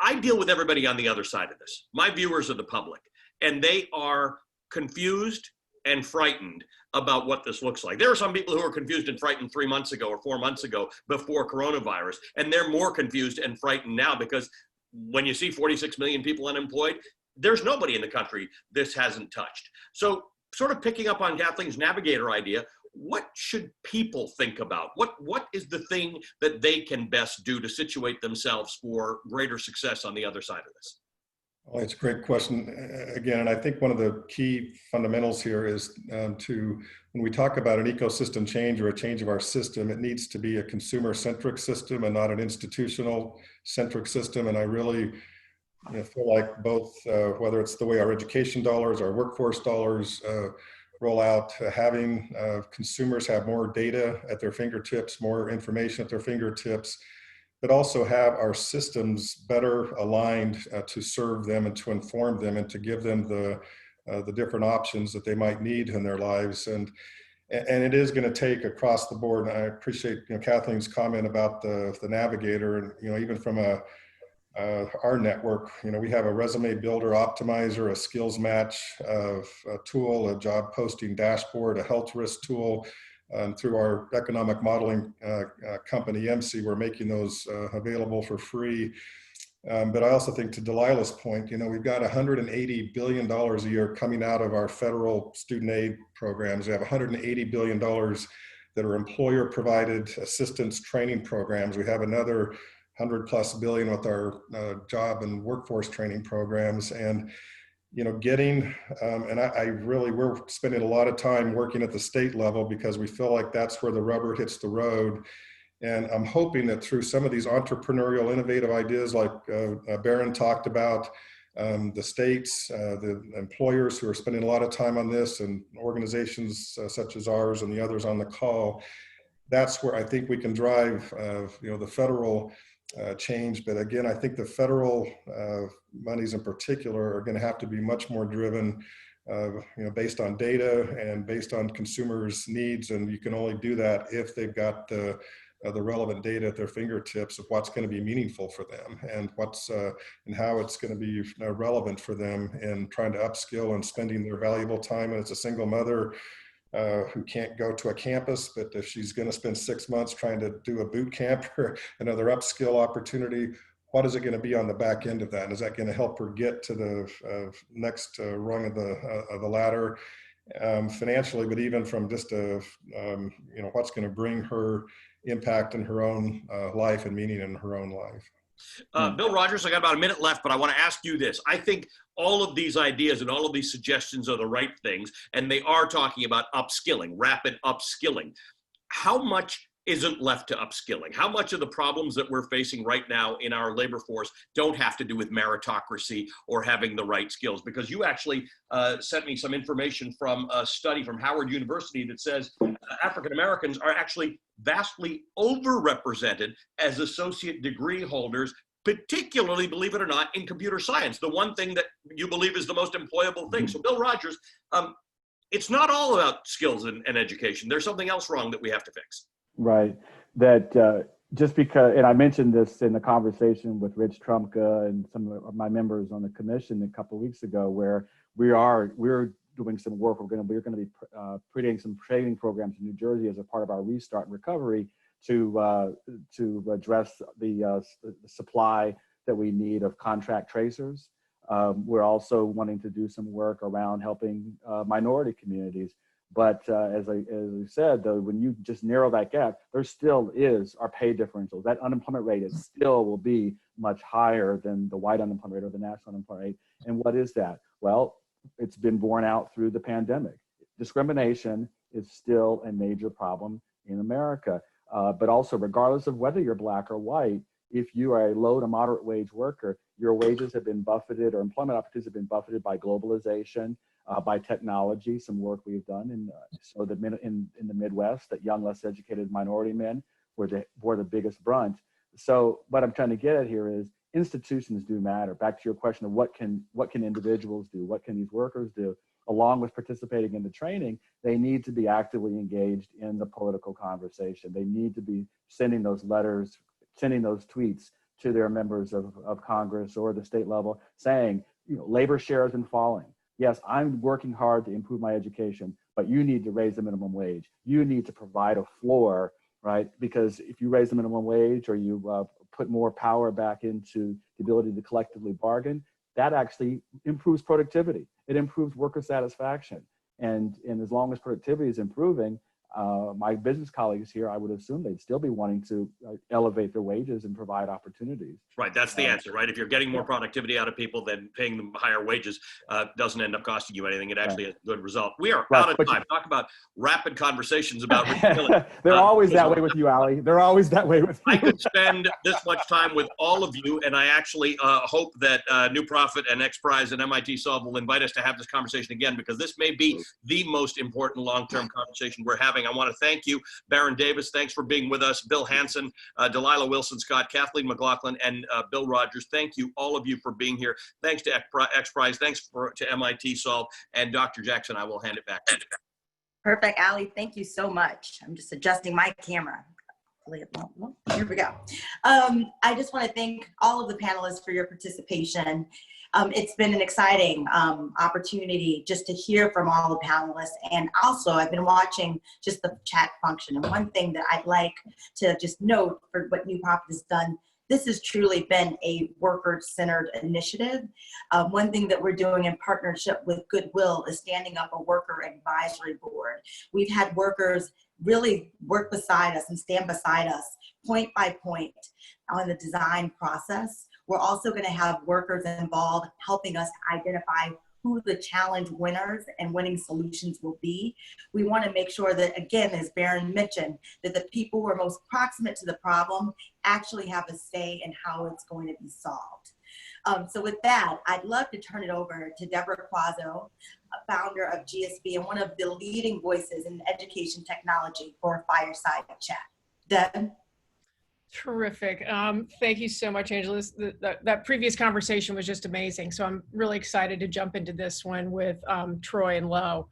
I deal with everybody on the other side of this. My viewers are the public, and they are confused and frightened about what this looks like. There are some people who are confused and frightened 3 months ago or 4 months ago before coronavirus, and they're more confused and frightened now because when you see 46 million people unemployed, there's nobody in the country this hasn't touched. So sort of picking up on Kathleen's navigator idea, what should people think about? What is the thing that they can best do to situate themselves for greater success on the other side of this? Well, it's a great question again, and I think one of the key fundamentals here is when we talk about an ecosystem change or a change of our system, it needs to be a consumer-centric system and not an institutional-centric system. And I really feel like both, whether it's the way our education dollars, our workforce dollars roll out, having consumers have more data at their fingertips, more information at their fingertips, but also have our systems better aligned to serve them and to inform them and to give them the different options that they might need in their lives. And it is going to take across the board. And I appreciate Kathleen's comment about the navigator, and even from our network, we have a resume builder optimizer, a skills match tool, a job posting dashboard, a health risk tool. Through our economic modeling company, MC, we're making those available for free. But I also think, to Dalila's point, we've got $180 billion a year coming out of our federal student aid programs. We have $180 billion that are employer provided assistance training programs. We have another $100+ billion with our job and workforce training programs. And getting, we're spending a lot of time working at the state level because we feel like that's where the rubber hits the road. And I'm hoping that through some of these entrepreneurial, innovative ideas like Barron talked about, the states, the employers who are spending a lot of time on this, and organizations such as ours and the others on the call, that's where I think we can drive, the federal change. But again, I think the federal monies in particular are going to have to be much more driven, based on data and based on consumers' needs. And you can only do that if they've got the relevant data at their fingertips of what's going to be meaningful for them and and how it's going to be relevant for them in trying to upskill and spending their valuable time. And as a single mother who can't go to a campus, but if she's going to spend 6 months trying to do a boot camp or another upskill opportunity, what is it going to be on the back end of that? And is that going to help her get to the next rung of the ladder financially, but even from just what's going to bring her impact in her own life and meaning in her own life? Bill Rogers, I got about a minute left, but I want to ask you this. I think all of these ideas and all of these suggestions are the right things, and they are talking about upskilling, rapid upskilling. How much isn't left to upskilling? How much of the problems that we're facing right now in our labor force don't have to do with meritocracy or having the right skills? Because you actually sent me some information from a study from Howard University that says African Americans are actually vastly overrepresented as associate degree holders, particularly, believe it or not, in computer science, the one thing that you believe is the most employable thing. So Bill Rogers, it's not all about skills and education. There's something else wrong that we have to fix. Right. That just because, and I mentioned this in the conversation with Rich Trumka and some of my members on the commission a couple of weeks ago, where we're doing some work. We're going to be creating some training programs in New Jersey as a part of our restart and recovery to address the supply that we need of contract tracers. We're also wanting to do some work around helping minority communities. But as I said, though, when you just narrow that gap, there still is our pay differential. That unemployment rate is still will be much higher than the white unemployment rate or the national unemployment rate. And what is that? Well, it's been borne out through the pandemic. Discrimination is still a major problem in America. But also, regardless of whether you're black or white, if you are a low to moderate wage worker, your wages have been buffeted, or employment opportunities have been buffeted by globalization, by technology. Some work we've done in the Midwest, that young, less educated minority men bore the biggest brunt. So what I'm trying to get at here is institutions do matter. Back to your question of what can individuals do, what can these workers do? Along with participating in the training, they need to be actively engaged in the political conversation. They need to be sending those letters, sending those tweets to their members of Congress or the state level saying, labor share has been falling. Yes, I'm working hard to improve my education, but you need to raise the minimum wage. You need to provide a floor, right? Because if you raise the minimum wage or you put more power back into the ability to collectively bargain, that actually improves productivity. It improves worker satisfaction. And as long as productivity is improving, my business colleagues here, I would assume they'd still be wanting to elevate their wages and provide opportunities. Right, that's the answer, right? If you're getting more productivity out of people, then paying them higher wages doesn't end up costing you anything. It actually has a good result. We are out of time. Talk about rapid conversations about reskilling. They're always that way with you, Ali. They're always that way with you. I could spend this much time with all of you, and I actually hope that New Profit and XPRIZE and MIT Solve will invite us to have this conversation again, because this may be the most important long-term conversation we're having. I want to thank you, Baron Davis. Thanks for being with us. Bill Hansen, Dalila Wilson-Scott, Kathleen McLaughlin, and Bill Rogers. Thank you, all of you, for being here. Thanks to XPRIZE. Thanks to MIT Solve. And Dr. Jackson, I will hand it back to you. Perfect, Ali. Thank you so much. I'm just adjusting my camera. Here we go. I just want to thank all of the panelists for your participation. It's been an exciting opportunity just to hear from all the panelists. And also, I've been watching just the chat function. And one thing that I'd like to just note for what New Profit has done, this has truly been a worker-centered initiative. One thing that we're doing in partnership with Goodwill is standing up a worker advisory board. We've had workers really work beside us and stand beside us point by point on the design process. We're also going to have workers involved helping us identify who the challenge winners and winning solutions will be. We want to make sure that, again, as Baron mentioned, that the people who are most proximate to the problem actually have a say in how it's going to be solved. So with that, I'd love to turn it over to Deborah Quazzo, founder of GSB and one of the leading voices in education technology for Fireside Chat. Deb? Terrific. Thank you so much, Angela. That previous conversation was just amazing. So I'm really excited to jump into this one with Troy and Lo.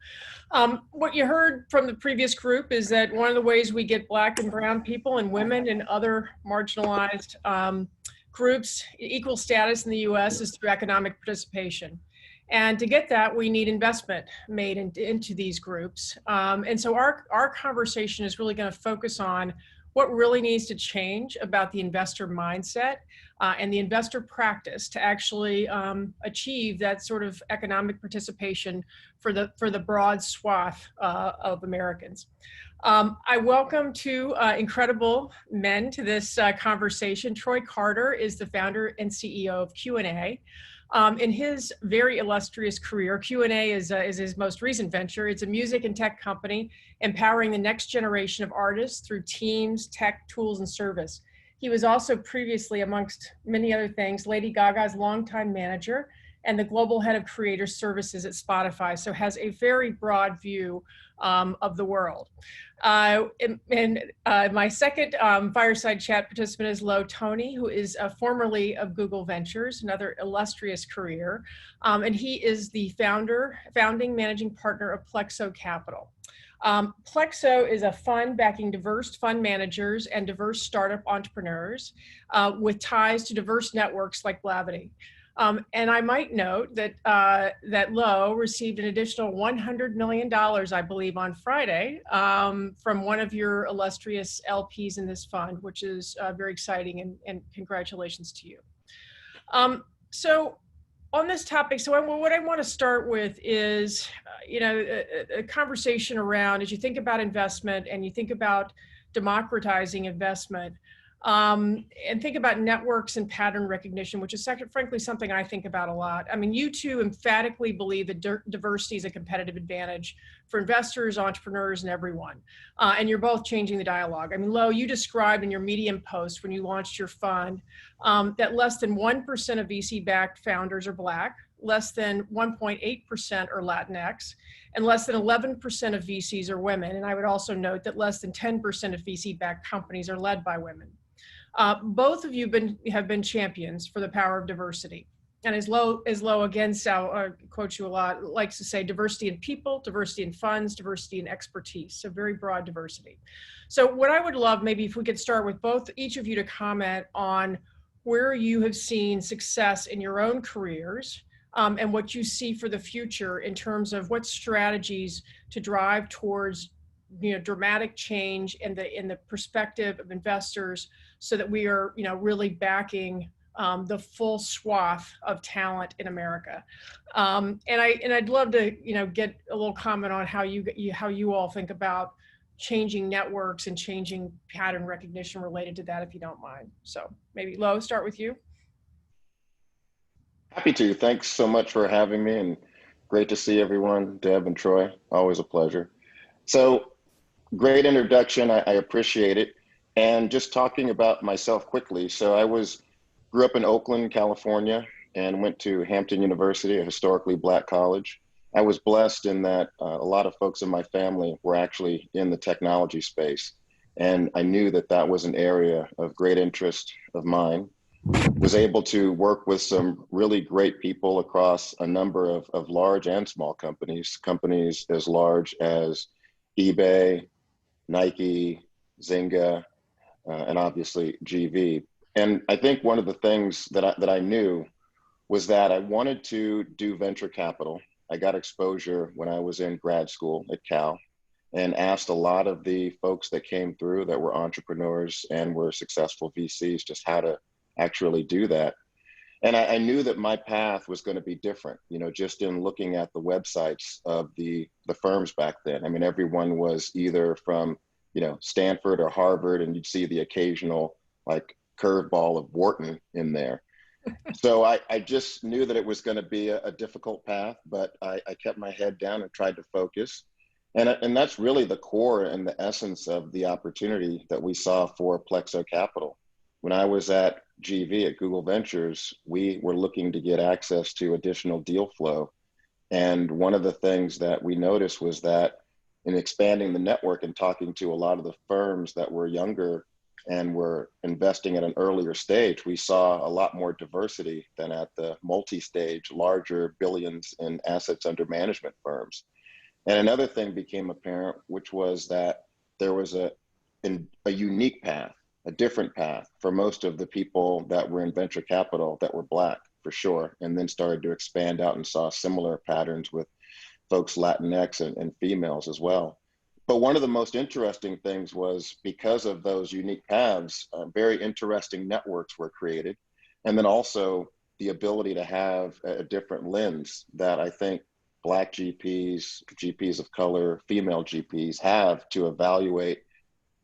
What you heard from the previous group is that one of the ways we get Black and brown people and women and other marginalized groups equal status in the US is through economic participation. And to get that, we need investment made into these groups. And so our conversation is really going to focus on what really needs to change about the investor mindset and the investor practice to actually achieve that sort of economic participation for the broad swath of Americans. I welcome two incredible men to this conversation. Troy Carter is the founder and CEO of Q&A. In his very illustrious career, Q&A is his most recent venture. It's a music and tech company empowering the next generation of artists through teams, tech, tools, and service. He was also previously, amongst many other things, Lady Gaga's longtime manager and the global head of creator services at Spotify, so has a very broad view of the world. My second Fireside Chat participant is Lo Tony, who is formerly of Google Ventures, another illustrious career, and he is the founding managing partner of Plexo Capital. Plexo is a fund backing diverse fund managers and diverse startup entrepreneurs with ties to diverse networks like Blavity. And I might note that that Lo received an additional $100 million, I believe, on Friday from one of your illustrious LPs in this fund, which is very exciting, and congratulations to you. So on this topic, so what I want to start with is, a conversation around, as you think about investment and you think about democratizing investment, and think about networks and pattern recognition, which is frankly something I think about a lot. I mean, you two emphatically believe that diversity is a competitive advantage for investors, entrepreneurs, and everyone. And you're both changing the dialogue. I mean, Lo, you described in your Medium post when you launched your fund that less than 1% of VC-backed founders are Black, less than 1.8% are Latinx, and less than 11% of VCs are women. And I would also note that less than 10% of VC-backed companies are led by women. Both of you have been champions for the power of diversity. And as Lo again, Sal quotes you a lot, likes to say diversity in people, diversity in funds, diversity in expertise. So very broad diversity. So what I would love, maybe if we could start with each of you to comment on where you have seen success in your own careers and what you see for the future in terms of what strategies to drive towards dramatic change in the perspective of investors, so that we are really backing the full swath of talent in America. And I'd love to, get a little comment on how you all think about changing networks and changing pattern recognition related to that, if you don't mind. So maybe Lo, start with you. Happy to. Thanks so much for having me, and great to see everyone. Deb and Troy, always a pleasure. So great introduction. I appreciate it. And just talking about myself quickly. So grew up in Oakland, California, and went to Hampton University, a historically Black college. I was blessed in that a lot of folks in my family were actually in the technology space. And I knew that that was an area of great interest of mine. Was able to work with some really great people across a number of large and small companies as large as eBay, Nike, Zynga, and obviously GV. And I think one of the things that I knew was that I wanted to do venture capital. I got exposure when I was in grad school at Cal and asked a lot of the folks that came through that were entrepreneurs and were successful VCs just how to actually do that. And I knew that my path was going to be different, just in looking at the websites of the firms back then. I mean, everyone was either from, Stanford or Harvard, and you'd see the occasional like curveball of Wharton in there. So I just knew that it was going to be a difficult path, but I kept my head down and tried to focus. And that's really the core and the essence of the opportunity that we saw for Plexo Capital. When I was at GV at Google Ventures, we were looking to get access to additional deal flow. And one of the things that we noticed was that in expanding the network and talking to a lot of the firms that were younger and were investing at an earlier stage, we saw a lot more diversity than at the multi-stage, larger billions in assets under management firms. And another thing became apparent, which was that there was a unique path, a different path for most of the people that were in venture capital that were Black, for sure, and then started to expand out and saw similar patterns with folks Latinx and females as well. But one of the most interesting things was because of those unique paths, very interesting networks were created. And then also the ability to have a different lens that I think Black GPs, GPs of color, female GPs have to evaluate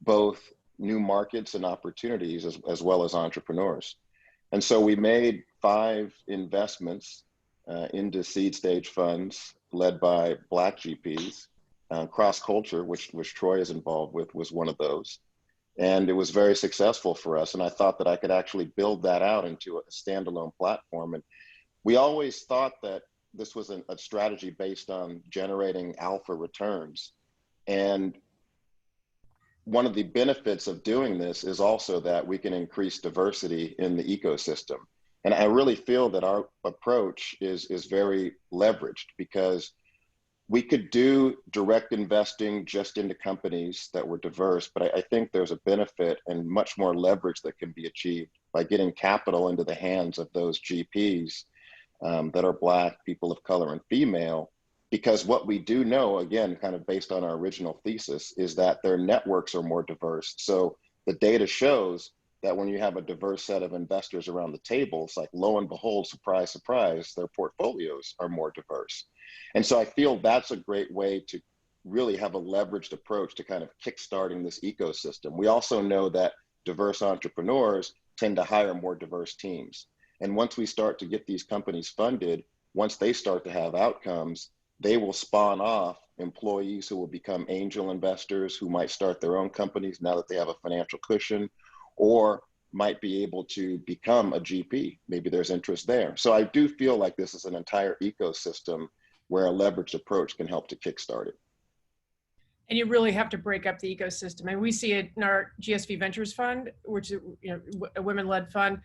both new markets and opportunities as well as entrepreneurs. And so we made 5 investments into seed stage funds led by Black GPs. Cross culture, which Troy is involved with, was one of those. And it was very successful for us. And I thought that I could actually build that out into a standalone platform. And we always thought that this was a strategy based on generating alpha returns. And one of the benefits of doing this is also that we can increase diversity in the ecosystem. And I really feel that our approach is very leveraged, because we could do direct investing just into companies that were diverse, but I think there's a benefit and much more leverage that can be achieved by getting capital into the hands of those GPs that are Black, people of color, and female. Because what we do know, again, kind of based on our original thesis, is that their networks are more diverse. So the data shows that when you have a diverse set of investors around the table, it's like, lo and behold, surprise, surprise, their portfolios are more diverse. And so I feel that's a great way to really have a leveraged approach to kind of kickstarting this ecosystem. We also know that diverse entrepreneurs tend to hire more diverse teams. And once we start to get these companies funded, once they start to have outcomes, they will spawn off employees who will become angel investors, who might start their own companies now that they have a financial cushion, or might be able to become a GP. Maybe there's interest there. So I do feel like this is an entire ecosystem where a leveraged approach can help to kickstart it. And you really have to break up the ecosystem. And we see it in our GSV Ventures Fund, which is a women-led fund.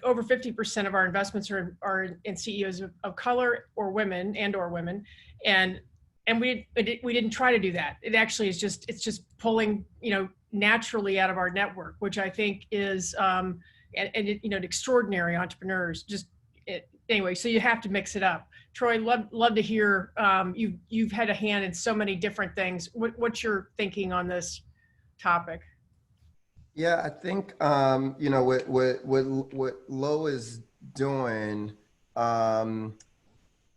Over 50% of our investments are in CEOs of color or women or women. And we didn't try to do that. It actually is it's just pulling, naturally out of our network, which I think is, extraordinary entrepreneurs. Anyway, so you have to mix it up. Troy, love to hear, you've had a hand in so many different things. What's your thinking on this topic? Yeah, I think you know what Lo is doing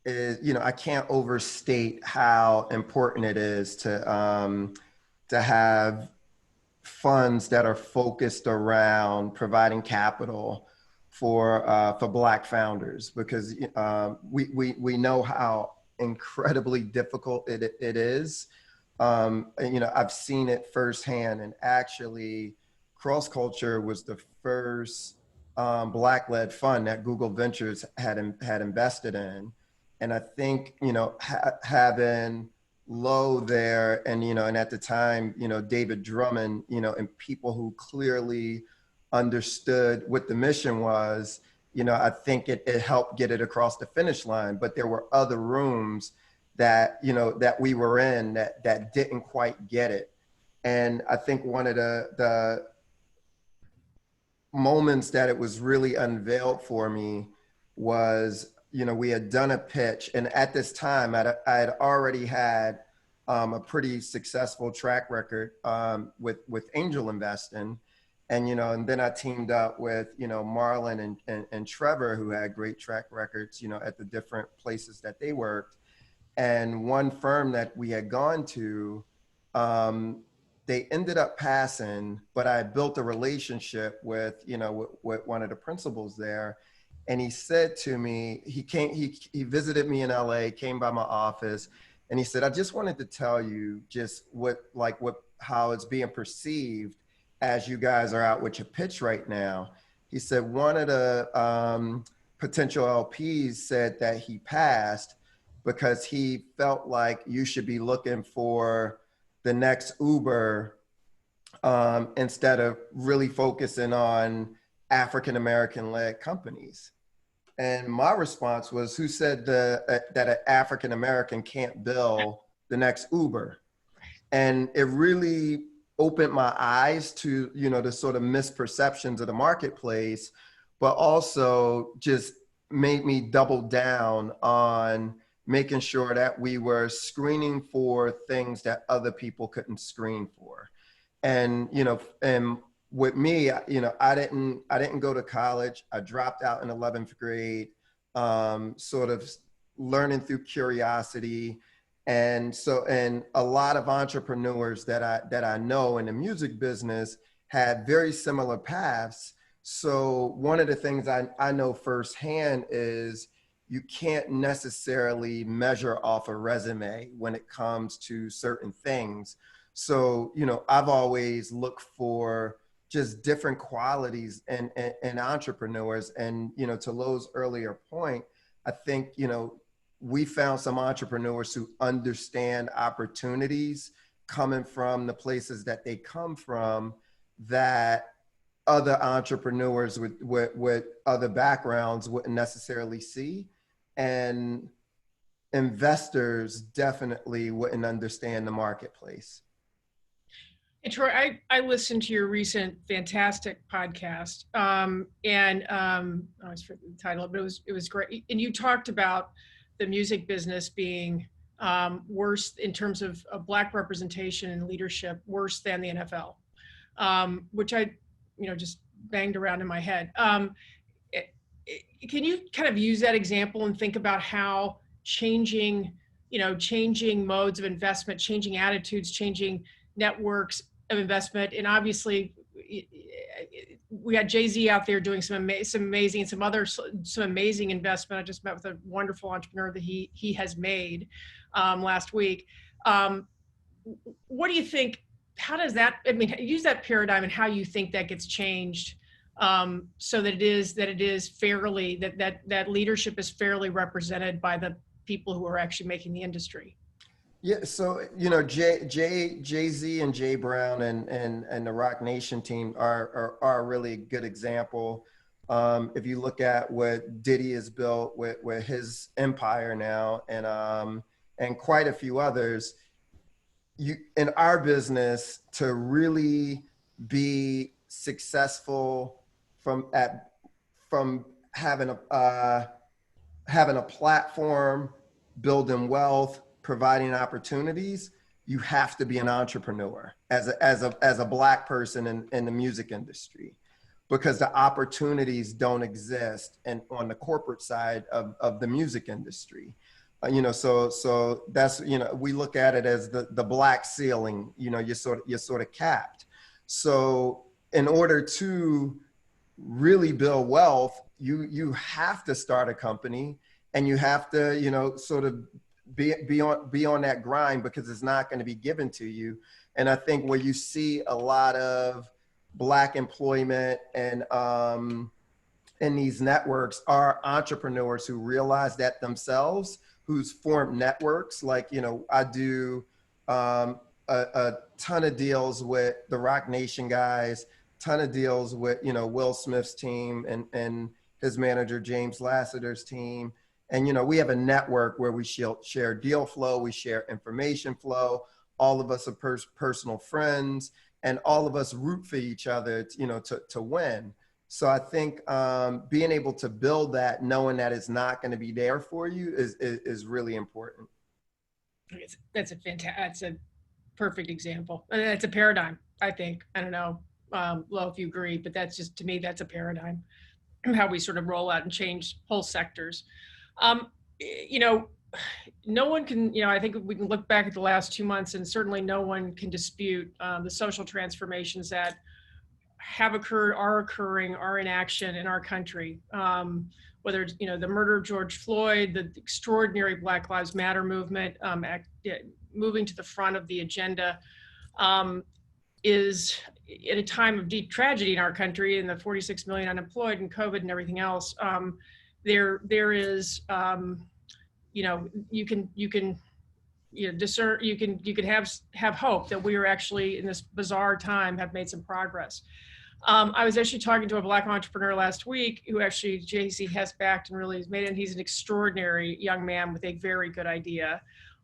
is, you know, I can't overstate how important it is to have funds that are focused around providing capital for Black founders, because we know how incredibly difficult it is. And, you know, I've seen it firsthand, and actually, Cross Culture was the first Black-led fund that Google Ventures had invested in, and I think, you know, having Low there, and, you know, and at the time, you know, David Drummond, you know, and people who clearly understood what the mission was, you know, I think it helped get it across the finish line. But there were other rooms that, you know, that we were in that didn't quite get it. And I think one of the moments that it was really unveiled for me was, you know, we had done a pitch, and at this time I had already had a pretty successful track record with angel investing. And, you know, and then I teamed up with, you know, Marlon and Trevor, who had great track records, you know, at the different places that they worked. And one firm that we had gone to, they ended up passing, but I built a relationship with, you know, with one of the principals there. And he said to me, he visited me in LA, came by my office, and he said, I just wanted to tell you just how it's being perceived as you guys are out with your pitch right now. He said, one of the potential LPs said that he passed because he felt like you should be looking for the next Uber instead of really focusing on African-American led companies. And my response was, who said that an African-American can't build the next Uber? And it really opened my eyes to, you know, the sort of misperceptions of the marketplace, but also just made me double down on making sure that we were screening for things that other people couldn't screen for. And, you know, and with me, you know, I didn't go to college. I dropped out in 11th grade, sort of learning through curiosity. And so, and a lot of entrepreneurs that I know in the music business had very similar paths. So one of the things I know firsthand is you can't necessarily measure off a resume when it comes to certain things. So, you know, I've always looked for just different qualities in entrepreneurs. And, you know, to Lo's earlier point, I think, you know, we found some entrepreneurs who understand opportunities coming from the places that they come from that other entrepreneurs with other backgrounds wouldn't necessarily see. And investors definitely wouldn't understand the marketplace. And Troy, I listened to your recent fantastic podcast, and I always forget the title, but it was great. And you talked about the music business being worse in terms of Black representation and leadership, worse than the NFL, which I, you know, just banged around in my head. Can you kind of use that example and think about how changing modes of investment, changing attitudes, changing networks of investment, and obviously we had Jay-Z out there doing some amazing investment. I just met with a wonderful entrepreneur that he has made last week. What do you think? How does that? I mean, use that paradigm and how you think that gets changed, so that it is fairly that leadership is fairly represented by the people who are actually making the industry. Yeah, so, you know, Jay-Z and Jay Brown and the Rock Nation team are a really good example. If you look at what Diddy has built with his empire now, and quite a few others, in our business, to really be successful from having a platform, building wealth, providing opportunities, you have to be an entrepreneur as a Black person in the music industry, because the opportunities don't exist on the corporate side of the music industry. So that's, we look at it as the Black ceiling, you're sort of capped. So in order to really build wealth, you have to start a company, and you have to, sort of be on that grind, because it's not going to be given to you. And I think where you see a lot of Black employment and in these networks are entrepreneurs who realize that themselves, who's formed networks. Like, I do a ton of deals with the Rock Nation guys, ton of deals with, Will Smith's team and his manager, James Lassiter's team. And, we have a network where we share deal flow, we share information flow. All of us are personal friends, and all of us root for each other, to win. So I think being able to build that, knowing that it's not going to be there for you is really important. That's a perfect example. And it's a paradigm, I think. I don't know, Lo, if you agree, but that's just, to me, that's a paradigm, how we sort of roll out and change whole sectors. No one can, I think we can look back at the last 2 months, and certainly no one can dispute the social transformations that have occurred, are occurring, are in action in our country. Whether it's, the murder of George Floyd, the extraordinary Black Lives Matter movement, moving to the front of the agenda, is at a time of deep tragedy in our country, and the 46 million unemployed and COVID and everything else. There is, you can discern, you can have hope that we are actually, in this bizarre time, have made some progress. I was actually talking to a Black entrepreneur last week who actually JC has backed and really has made it. He's an extraordinary young man with a very good idea,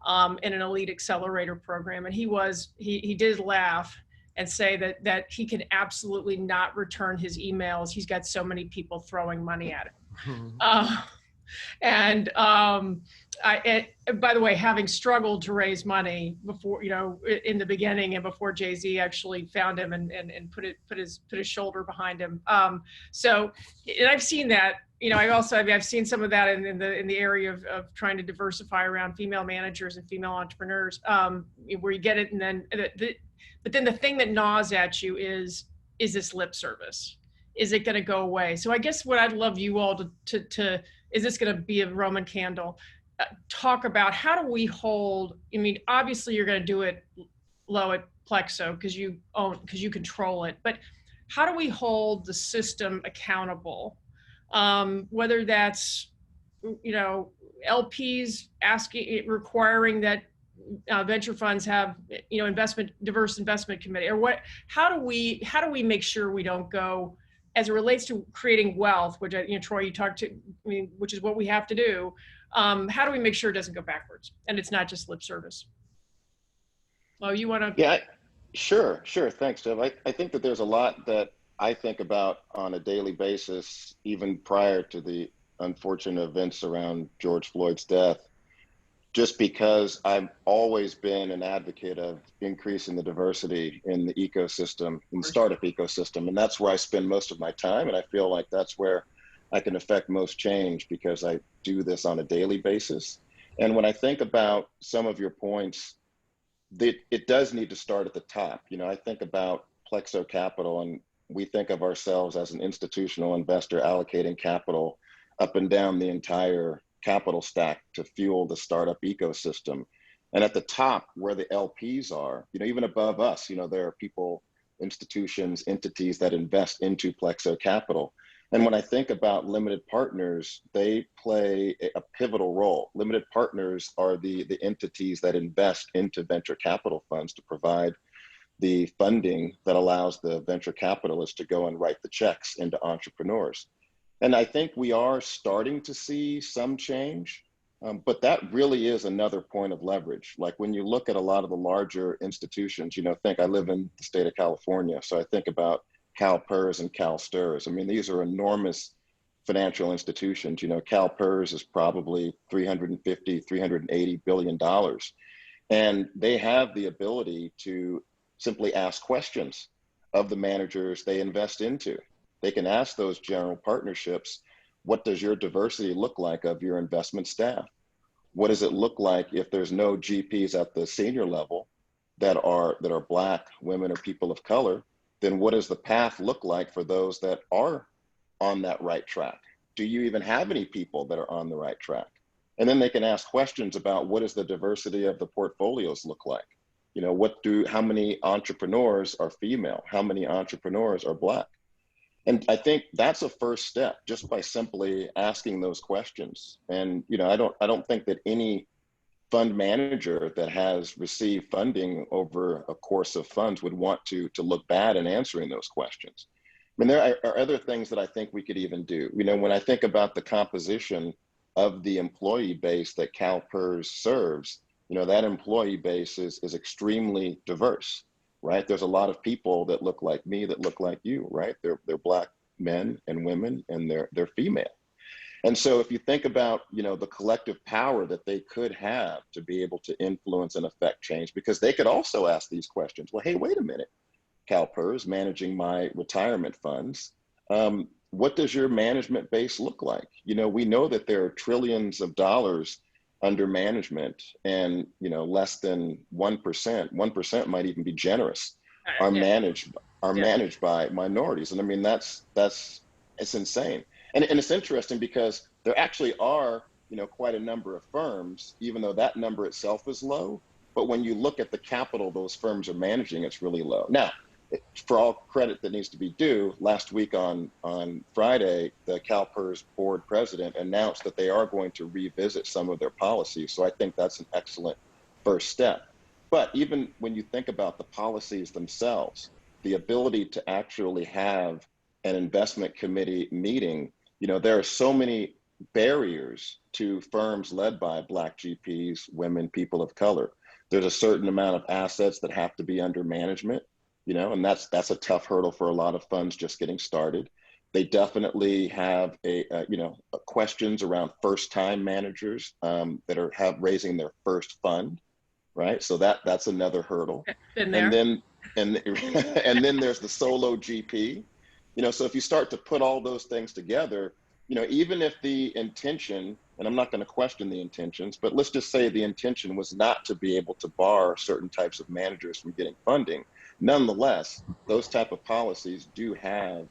in an elite accelerator program. And he did laugh and say that he can absolutely not return his emails. He's got so many people throwing money at him. By the way, having struggled to raise money before, in the beginning, and before Jay-Z actually found him and put his shoulder behind him. So, and I've seen that, I've seen some of that in the area of trying to diversify around female managers and female entrepreneurs, where you get it, and then, but then the thing that gnaws at you is this lip service? Is it going to go away? So I guess what I'd love you all to is this going to be a Roman candle? Talk about, how do we hold, obviously you're going to do it low at Plexo because you control it, but how do we hold the system accountable? Whether that's, LPs requiring that venture funds have, diverse investment committee, or how do we make sure we don't go, as it relates to creating wealth, which, Troy, you talked to, which is what we have to do. How do we make sure it doesn't go backwards and it's not just lip service? Oh, you want to? Yeah, sure. Thanks, Deb. I think that there's a lot that I think about on a daily basis, even prior to the unfortunate events around George Floyd's death, just because I've always been an advocate of increasing the diversity in the ecosystem, in the startup ecosystem. And that's where I spend most of my time. And I feel like that's where I can affect most change, because I do this on a daily basis. And when I think about some of your points, it does need to start at the top. I think about Plexo Capital, and we think of ourselves as an institutional investor allocating capital up and down the entire capital stack to fuel the startup ecosystem. And at the top, where the LPs are, even above us, there are people, institutions, entities that invest into Plexo Capital. And when I think about limited partners, they play a pivotal role. Limited partners are the entities that invest into venture capital funds to provide the funding that allows the venture capitalists to go and write the checks into entrepreneurs. And I think we are starting to see some change, but that really is another point of leverage. Like when you look at a lot of the larger institutions, I live in the state of California, so I think about CalPERS and CalSTRS. These are enormous financial institutions. CalPERS is probably $350, $380 billion. And they have the ability to simply ask questions of the managers they invest into. They can ask those general partnerships, what does your diversity look like of your investment staff? What does it look like if there's no GPs at the senior level that are Black, women, or people of color? Then what does the path look like for those that are on that right track? Do you even have any people that are on the right track? And then they can ask questions about what does the diversity of the portfolios look like? You know, how many entrepreneurs are female? How many entrepreneurs are Black? And I think that's a first step, just by simply asking those questions. And, you know, I don't think that any fund manager that has received funding over a course of funds would want to look bad in answering those questions. I mean, there are other things that I think we could even do. You know, when I think about the composition of the employee base that CalPERS serves, you know, that employee base is extremely diverse, right? There's a lot of people that look like me, that look like you, right? They're Black men and women, and they're female. And so if you think about, you know, the collective power that they could have to be able to influence and affect change, because they could also ask these questions. Well, hey, wait a minute, CalPERS managing my retirement funds. What does your management base look like? You know, we know that there are trillions of dollars under management, and, you know, less than 1% might even be generous, are managed by minorities. And I mean, it's insane. And it's interesting because there actually are, you know, quite a number of firms, even though that number itself is low. But when you look at the capital those firms are managing, it's really low. Now, for all credit that needs to be due, last week on Friday, the CalPERS board president announced that they are going to revisit some of their policies. So I think that's an excellent first step. But even when you think about the policies themselves, the ability to actually have an investment committee meeting, you know, there are so many barriers to firms led by Black GPs, women, people of color. There's a certain amount of assets that have to be under management, you know, and that's a tough hurdle for a lot of funds just getting started. They definitely have questions around first-time managers that are raising their first fund, right? So that's another hurdle. Been there. And then there's the solo GP. You know, so if you start to put all those things together, you know, even if the intention, and I'm not going to question the intentions, but let's just say the intention was not to be able to bar certain types of managers from getting funding, nonetheless, those type of policies do have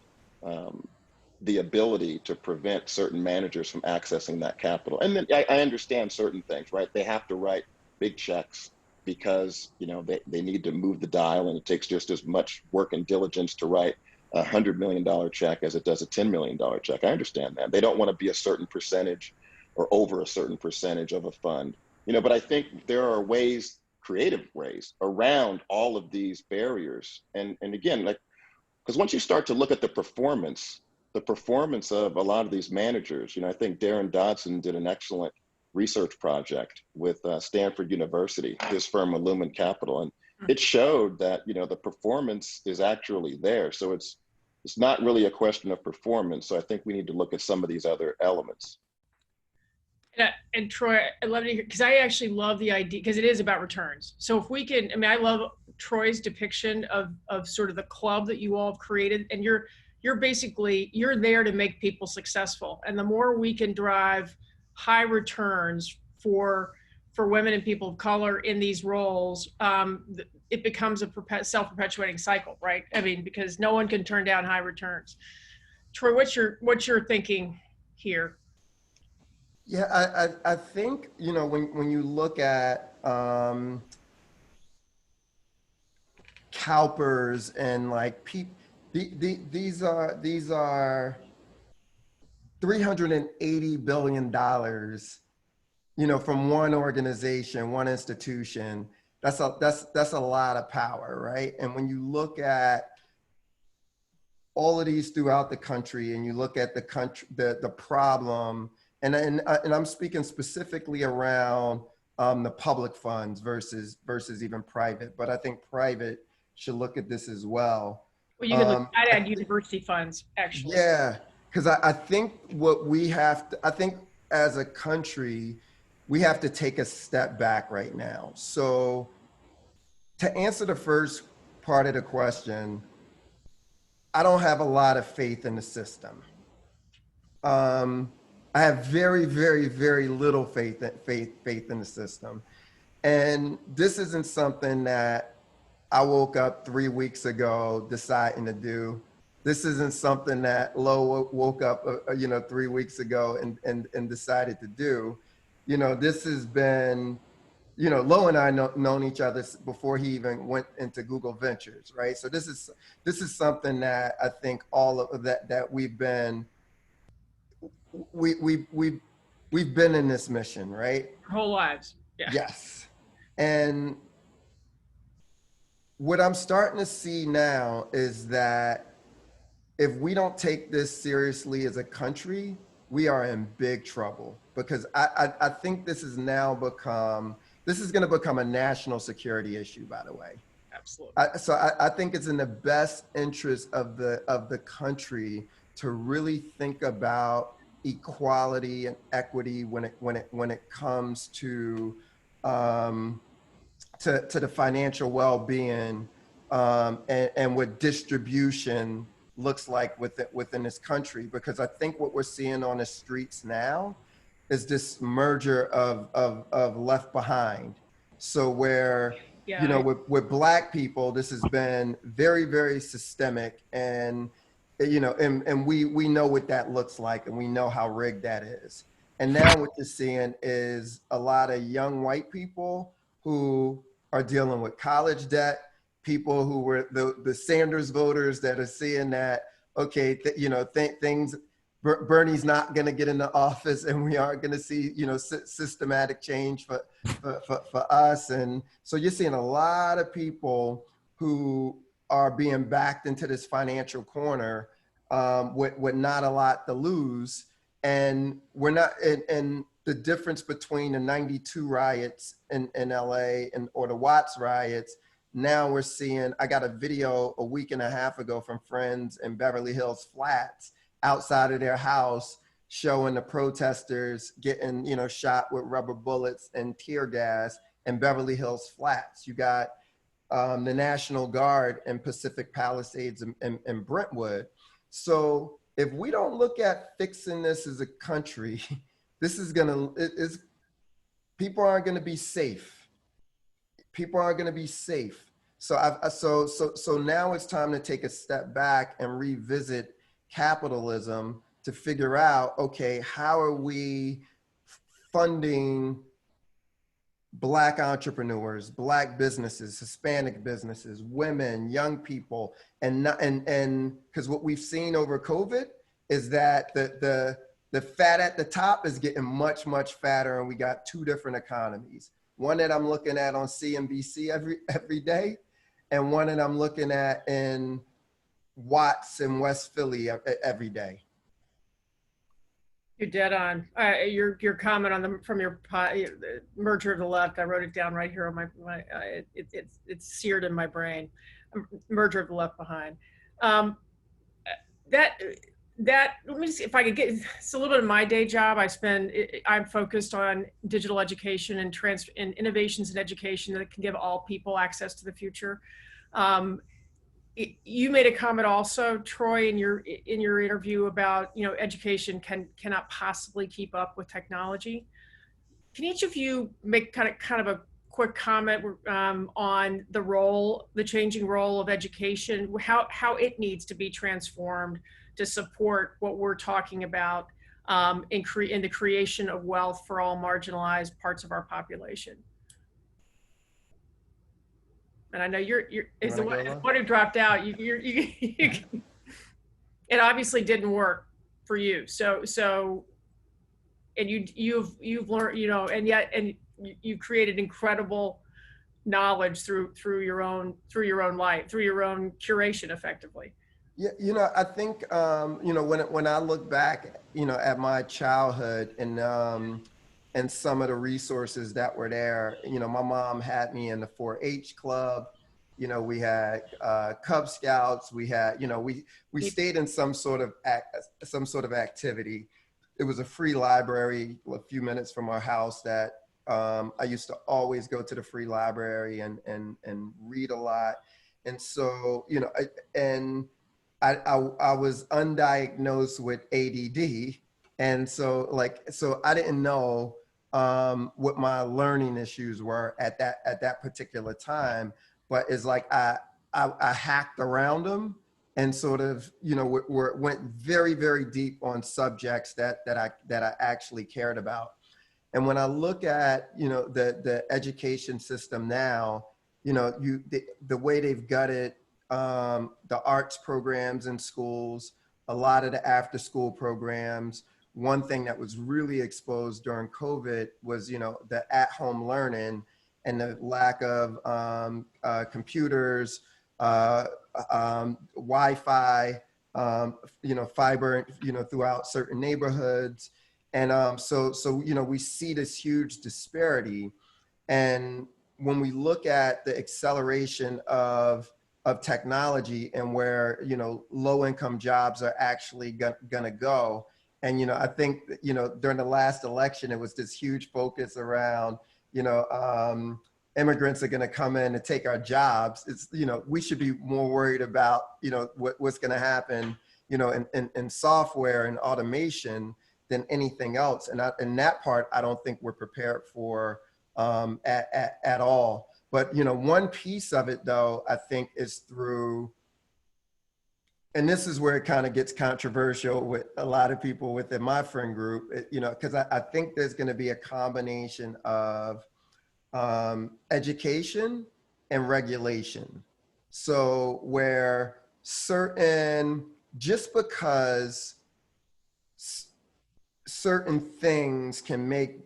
the ability to prevent certain managers from accessing that capital. And then I understand certain things, right? They have to write big checks because, you know, they need to move the dial, and it takes just as much work and diligence to write $100 million check as it does a $10 million check. I understand that. They don't want to be a certain percentage or over a certain percentage of a fund, you know, but I think there are ways, creative ways around all of these barriers. And again, like, because once you start to look at the performance of a lot of these managers, you know, I think Darren Dodson did an excellent research project with Stanford University, his firm Illumin Capital, and it showed that, you know, the performance is actually there. So it's not really a question of performance. So I think we need to look at some of these other elements. And Troy, I love to hear, because I actually love the idea, because it is about returns. So if we can, I mean, I love Troy's depiction of sort of the club that you all have created, and you're basically, you're there to make people successful. And the more we can drive high returns for women and people of color in these roles, it becomes a self-perpetuating cycle, right? I mean, because no one can turn down high returns. Troy, what's your thinking here? Yeah, I think, you know, when you look at CalPERS and like these are $380 billion, you know, from one organization, one institution. That's a lot of power, right? And when you look at all of these throughout the country, and you look at the problem, and I'm speaking specifically around the public funds versus even private, but I think private should look at this as well. Well, you can add university funds, actually. Yeah, because I think what we have to, I think as a country, we have to take a step back right now. So to answer the first part of the question, I don't have a lot of faith in the system. I have very, very, very little faith in the system. And this isn't something that I woke up 3 weeks ago deciding to do. This isn't something that Lo woke up, 3 weeks ago and decided to do. This has been, Lo and I known each other before he even went into Google Ventures, right? So this is something that I think all of that we've been in this mission, right? Our whole lives. Yeah. Yes. And what I'm starting to see now is that if we don't take this seriously as a country, we are in big trouble, because I think this is going to become a national security issue, by the way. Absolutely. So I think it's in the best interest of the country to really think about equality and equity when it comes to the financial well-being and what distribution looks like within this country. Because I think what we're seeing on the streets now is this merger of left behind. So where, with Black people, this has been very, very systemic, and we know what that looks like, and we know how rigged that is. And now what you're seeing is a lot of young white people who are dealing with college debt, people who were the Sanders voters that are seeing that, okay, things, Bernie's not going to get into office, and we aren't going to see, systematic change for us. And so you're seeing a lot of people who are being backed into this financial corner with not a lot to lose. And we're not, and the difference between the 92 riots in LA or the Watts riots, now we're seeing, I got a video a week and a half ago from friends in Beverly Hills Flats outside of their house showing the protesters getting, shot with rubber bullets and tear gas in Beverly Hills Flats. You got the National Guard in Pacific Palisades and Brentwood. So if we don't look at fixing this as a country, people aren't gonna be safe. People aren't gonna be safe. So now it's time to take a step back and revisit capitalism to figure out, okay, how are we funding Black entrepreneurs, Black businesses, Hispanic businesses, women, young people, and because what we've seen over COVID is that the fat at the top is getting much, much fatter, and we got two different economies. One that I'm looking at on CNBC every day, and one that I'm looking at in Watts in West Philly every day. You're dead on. Your comment on from your merger of the left. I wrote it down right here on my it's seared in my brain. Merger of the left behind. Let me see if I could get. It's a little bit of my day job. I'm focused on digital education and innovations in education that can give all people access to the future. You made a comment also, Troy, in your interview about education cannot possibly keep up with technology. Can each of you make kind of a quick comment on the changing role of education, how it needs to be transformed to support what we're talking about in the creation of wealth for all marginalized parts of our population? And I know you're is the one who dropped out. It obviously didn't work for you. So, and you've learned, and you've created incredible knowledge through your own life, through your own curation, effectively. Yeah, I think when I look back, at my childhood and some of the resources that were there, my mom had me in the 4-H club. We had Cub Scouts. We had, we stayed in some sort of activity. It was a free library a few minutes from our house that I used to always go to the free library and read a lot. And so, you know, I was undiagnosed with ADD. And so so I didn't know what my learning issues were at that particular time, but it's like I hacked around them and sort of, you know, went very, very deep on subjects that I actually cared about. And when I look at, you know, the education system now, you know, the way they've gutted the arts programs in schools, a lot of the after school programs. One thing that was really exposed during COVID was, you know, the at-home learning and the lack of computers, Wi-Fi, you know, fiber, you know, throughout certain neighborhoods. And so, you know, we see this huge disparity. And when we look at the acceleration of technology and where, you know, low income jobs are actually gonna go. And, you know, I think, you know, during the last election, it was this huge focus around, you know, immigrants are going to come in and take our jobs. It's, you know, we should be more worried about, you know, what's going to happen, you know, in software and automation than anything else. And in that part, I don't think we're prepared for at all. But, you know, one piece of it, though, I think is through, and this is where it kind of gets controversial with a lot of people within my friend group, you know, because I think there's going to be a combination of education and regulation. So where just because certain things can make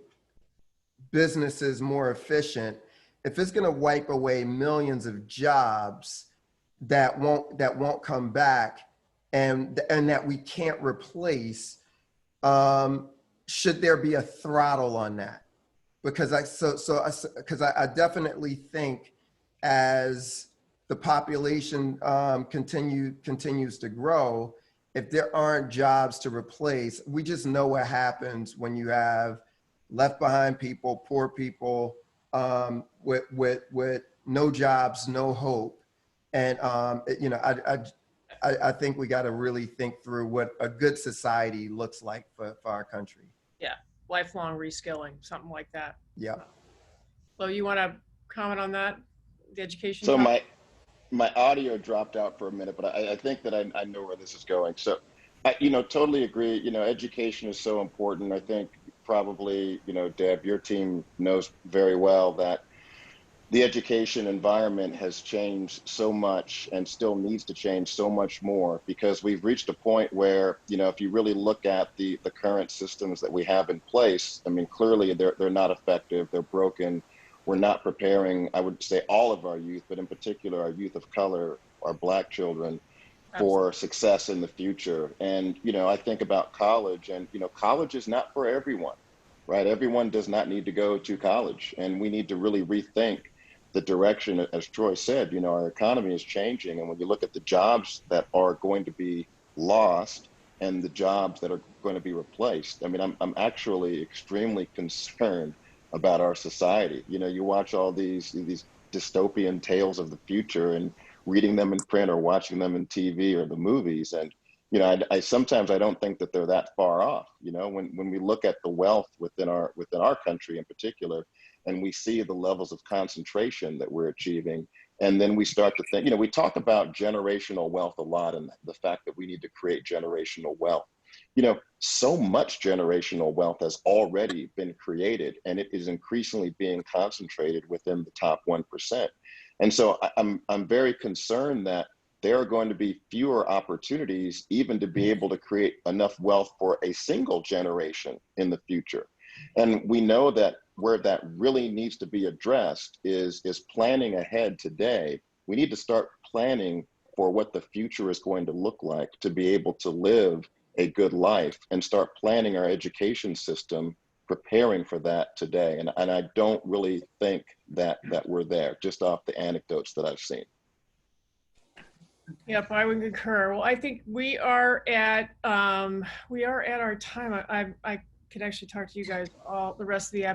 businesses more efficient, if it's going to wipe away millions of jobs that won't come back and that we can't replace, should there be a throttle on that? Because I definitely think as the population continues to grow, if there aren't jobs to replace, we just know what happens when you have left behind people, poor people, with no jobs, no hope. And, you know, I think we got to really think through what a good society looks like for our country. Yeah, lifelong reskilling, something like that. Yeah. Lo, you want to comment on that? The education? So my audio dropped out for a minute, but I think that I know where this is going. So, you know, totally agree. You know, education is so important. I think probably, you know, Deb, your team knows very well that the education environment has changed so much and still needs to change so much more, because we've reached a point where, you know, if you really look at the current systems that we have in place, I mean, clearly they're not effective, they're broken. We're not preparing, I would say, all of our youth, but in particular our youth of color, our Black children, for success in the future. And, you know, I think about college, and, you know, college is not for everyone, right? Everyone does not need to go to college, and we need to really rethink the direction. As Troy said, you know, our economy is changing, and when you look at the jobs that are going to be lost and the jobs that are going to be replaced, I mean, I'm actually extremely concerned about our society. You know, you watch all these dystopian tales of the future and reading them in print or watching them in TV or the movies, and, you know, I sometimes I don't think that they're that far off. You know, when we look at the wealth within our country in particular, and we see the levels of concentration that we're achieving, and then we start to think, you know, we talk about generational wealth a lot, and the fact that we need to create generational wealth. You know, so much generational wealth has already been created, and it is increasingly being concentrated within the top 1%. And so I'm very concerned that there are going to be fewer opportunities even to be able to create enough wealth for a single generation in the future. And we know that where that really needs to be addressed is planning ahead today. We need to start planning for what the future is going to look like to be able to live a good life, and start planning our education system, preparing for that today. And I don't really think that we're there, just off the anecdotes that I've seen. Yep, I would concur. Well, I think we are at our time. I can actually talk to you guys all the rest of the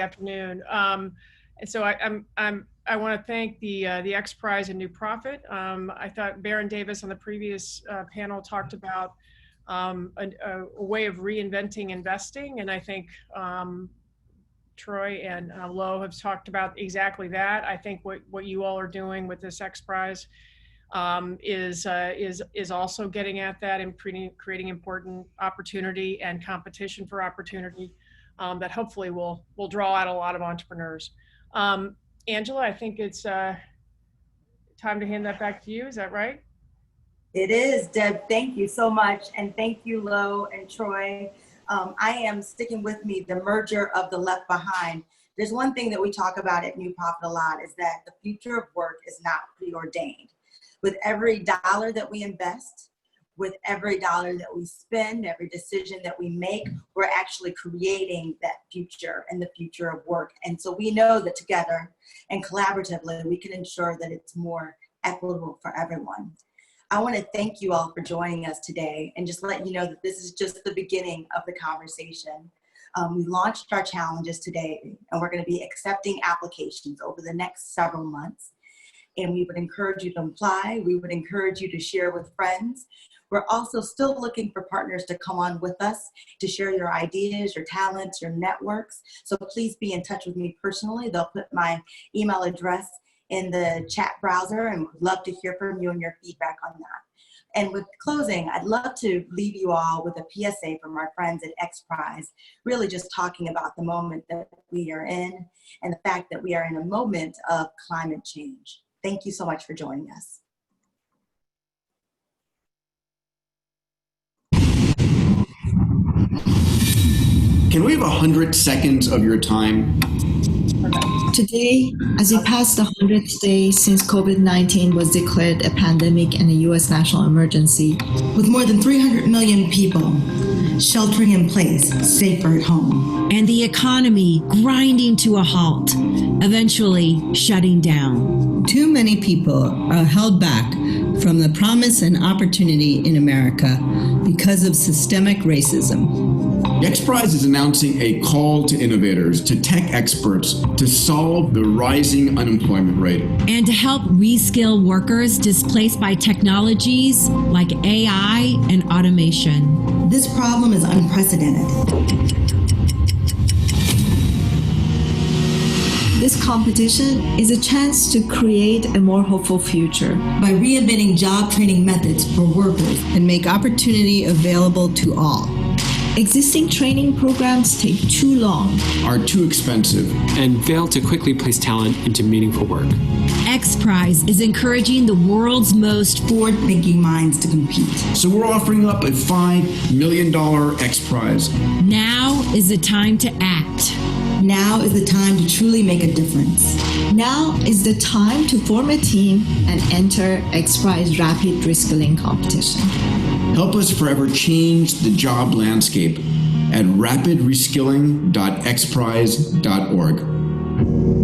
afternoon. And so I want to thank the XPRIZE and New Profit. I thought Baron Davis on the previous panel talked about a way of reinventing investing, and I think Troy and Lo have talked about exactly that. I think what you all are doing with this XPRIZE is also getting at that and creating important opportunity and competition for opportunity that hopefully will draw out a lot of entrepreneurs. Angela, I think it's time to hand that back to you. Is that right? It is, Deb. Thank you so much. And thank you, Lo and Troy. I am sticking with me, the merger of the left behind. There's one thing that we talk about at New Profit a lot is that the future of work is not preordained. With every dollar that we invest, with every dollar that we spend, every decision that we make, we're actually creating that future and the future of work. And so we know that together and collaboratively, we can ensure that it's more equitable for everyone. I want to thank you all for joining us today and just let you know that this is just the beginning of the conversation. We launched our challenges today, and we're going to be accepting applications over the next several months. And we would encourage you to apply. We would encourage you to share with friends. We're also still looking for partners to come on with us to share your ideas, your talents, your networks. So please be in touch with me personally. They'll put my email address in the chat browser, and would love to hear from you and your feedback on that. And with closing, I'd love to leave you all with a PSA from our friends at XPRIZE, really just talking about the moment that we are in and the fact that we are in a moment of climate change. Thank you so much for joining us. Can we have 100 seconds of your time? Today, as we pass the 100th day since COVID-19 was declared a pandemic and a U.S. national emergency, with more than 300 million people sheltering in place, safer at home, and the economy grinding to a halt, eventually shutting down. Too many people are held back from the promise and opportunity in America because of systemic racism. XPRIZE is announcing a call to innovators, to tech experts, to solve the rising unemployment rate. And to help reskill workers displaced by technologies like AI and automation. This problem is unprecedented. This competition is a chance to create a more hopeful future by reinventing job training methods for workers and make opportunity available to all. Existing training programs take too long, are too expensive, and fail to quickly place talent into meaningful work. XPRIZE is encouraging the world's most forward-thinking minds to compete. So we're offering up a $5 million XPRIZE. Now is the time to act. Now is the time to truly make a difference. Now is the time to form a team and enter XPRIZE Rapid Reskilling Competition. Help us forever change the job landscape at rapidreskilling.xprize.org.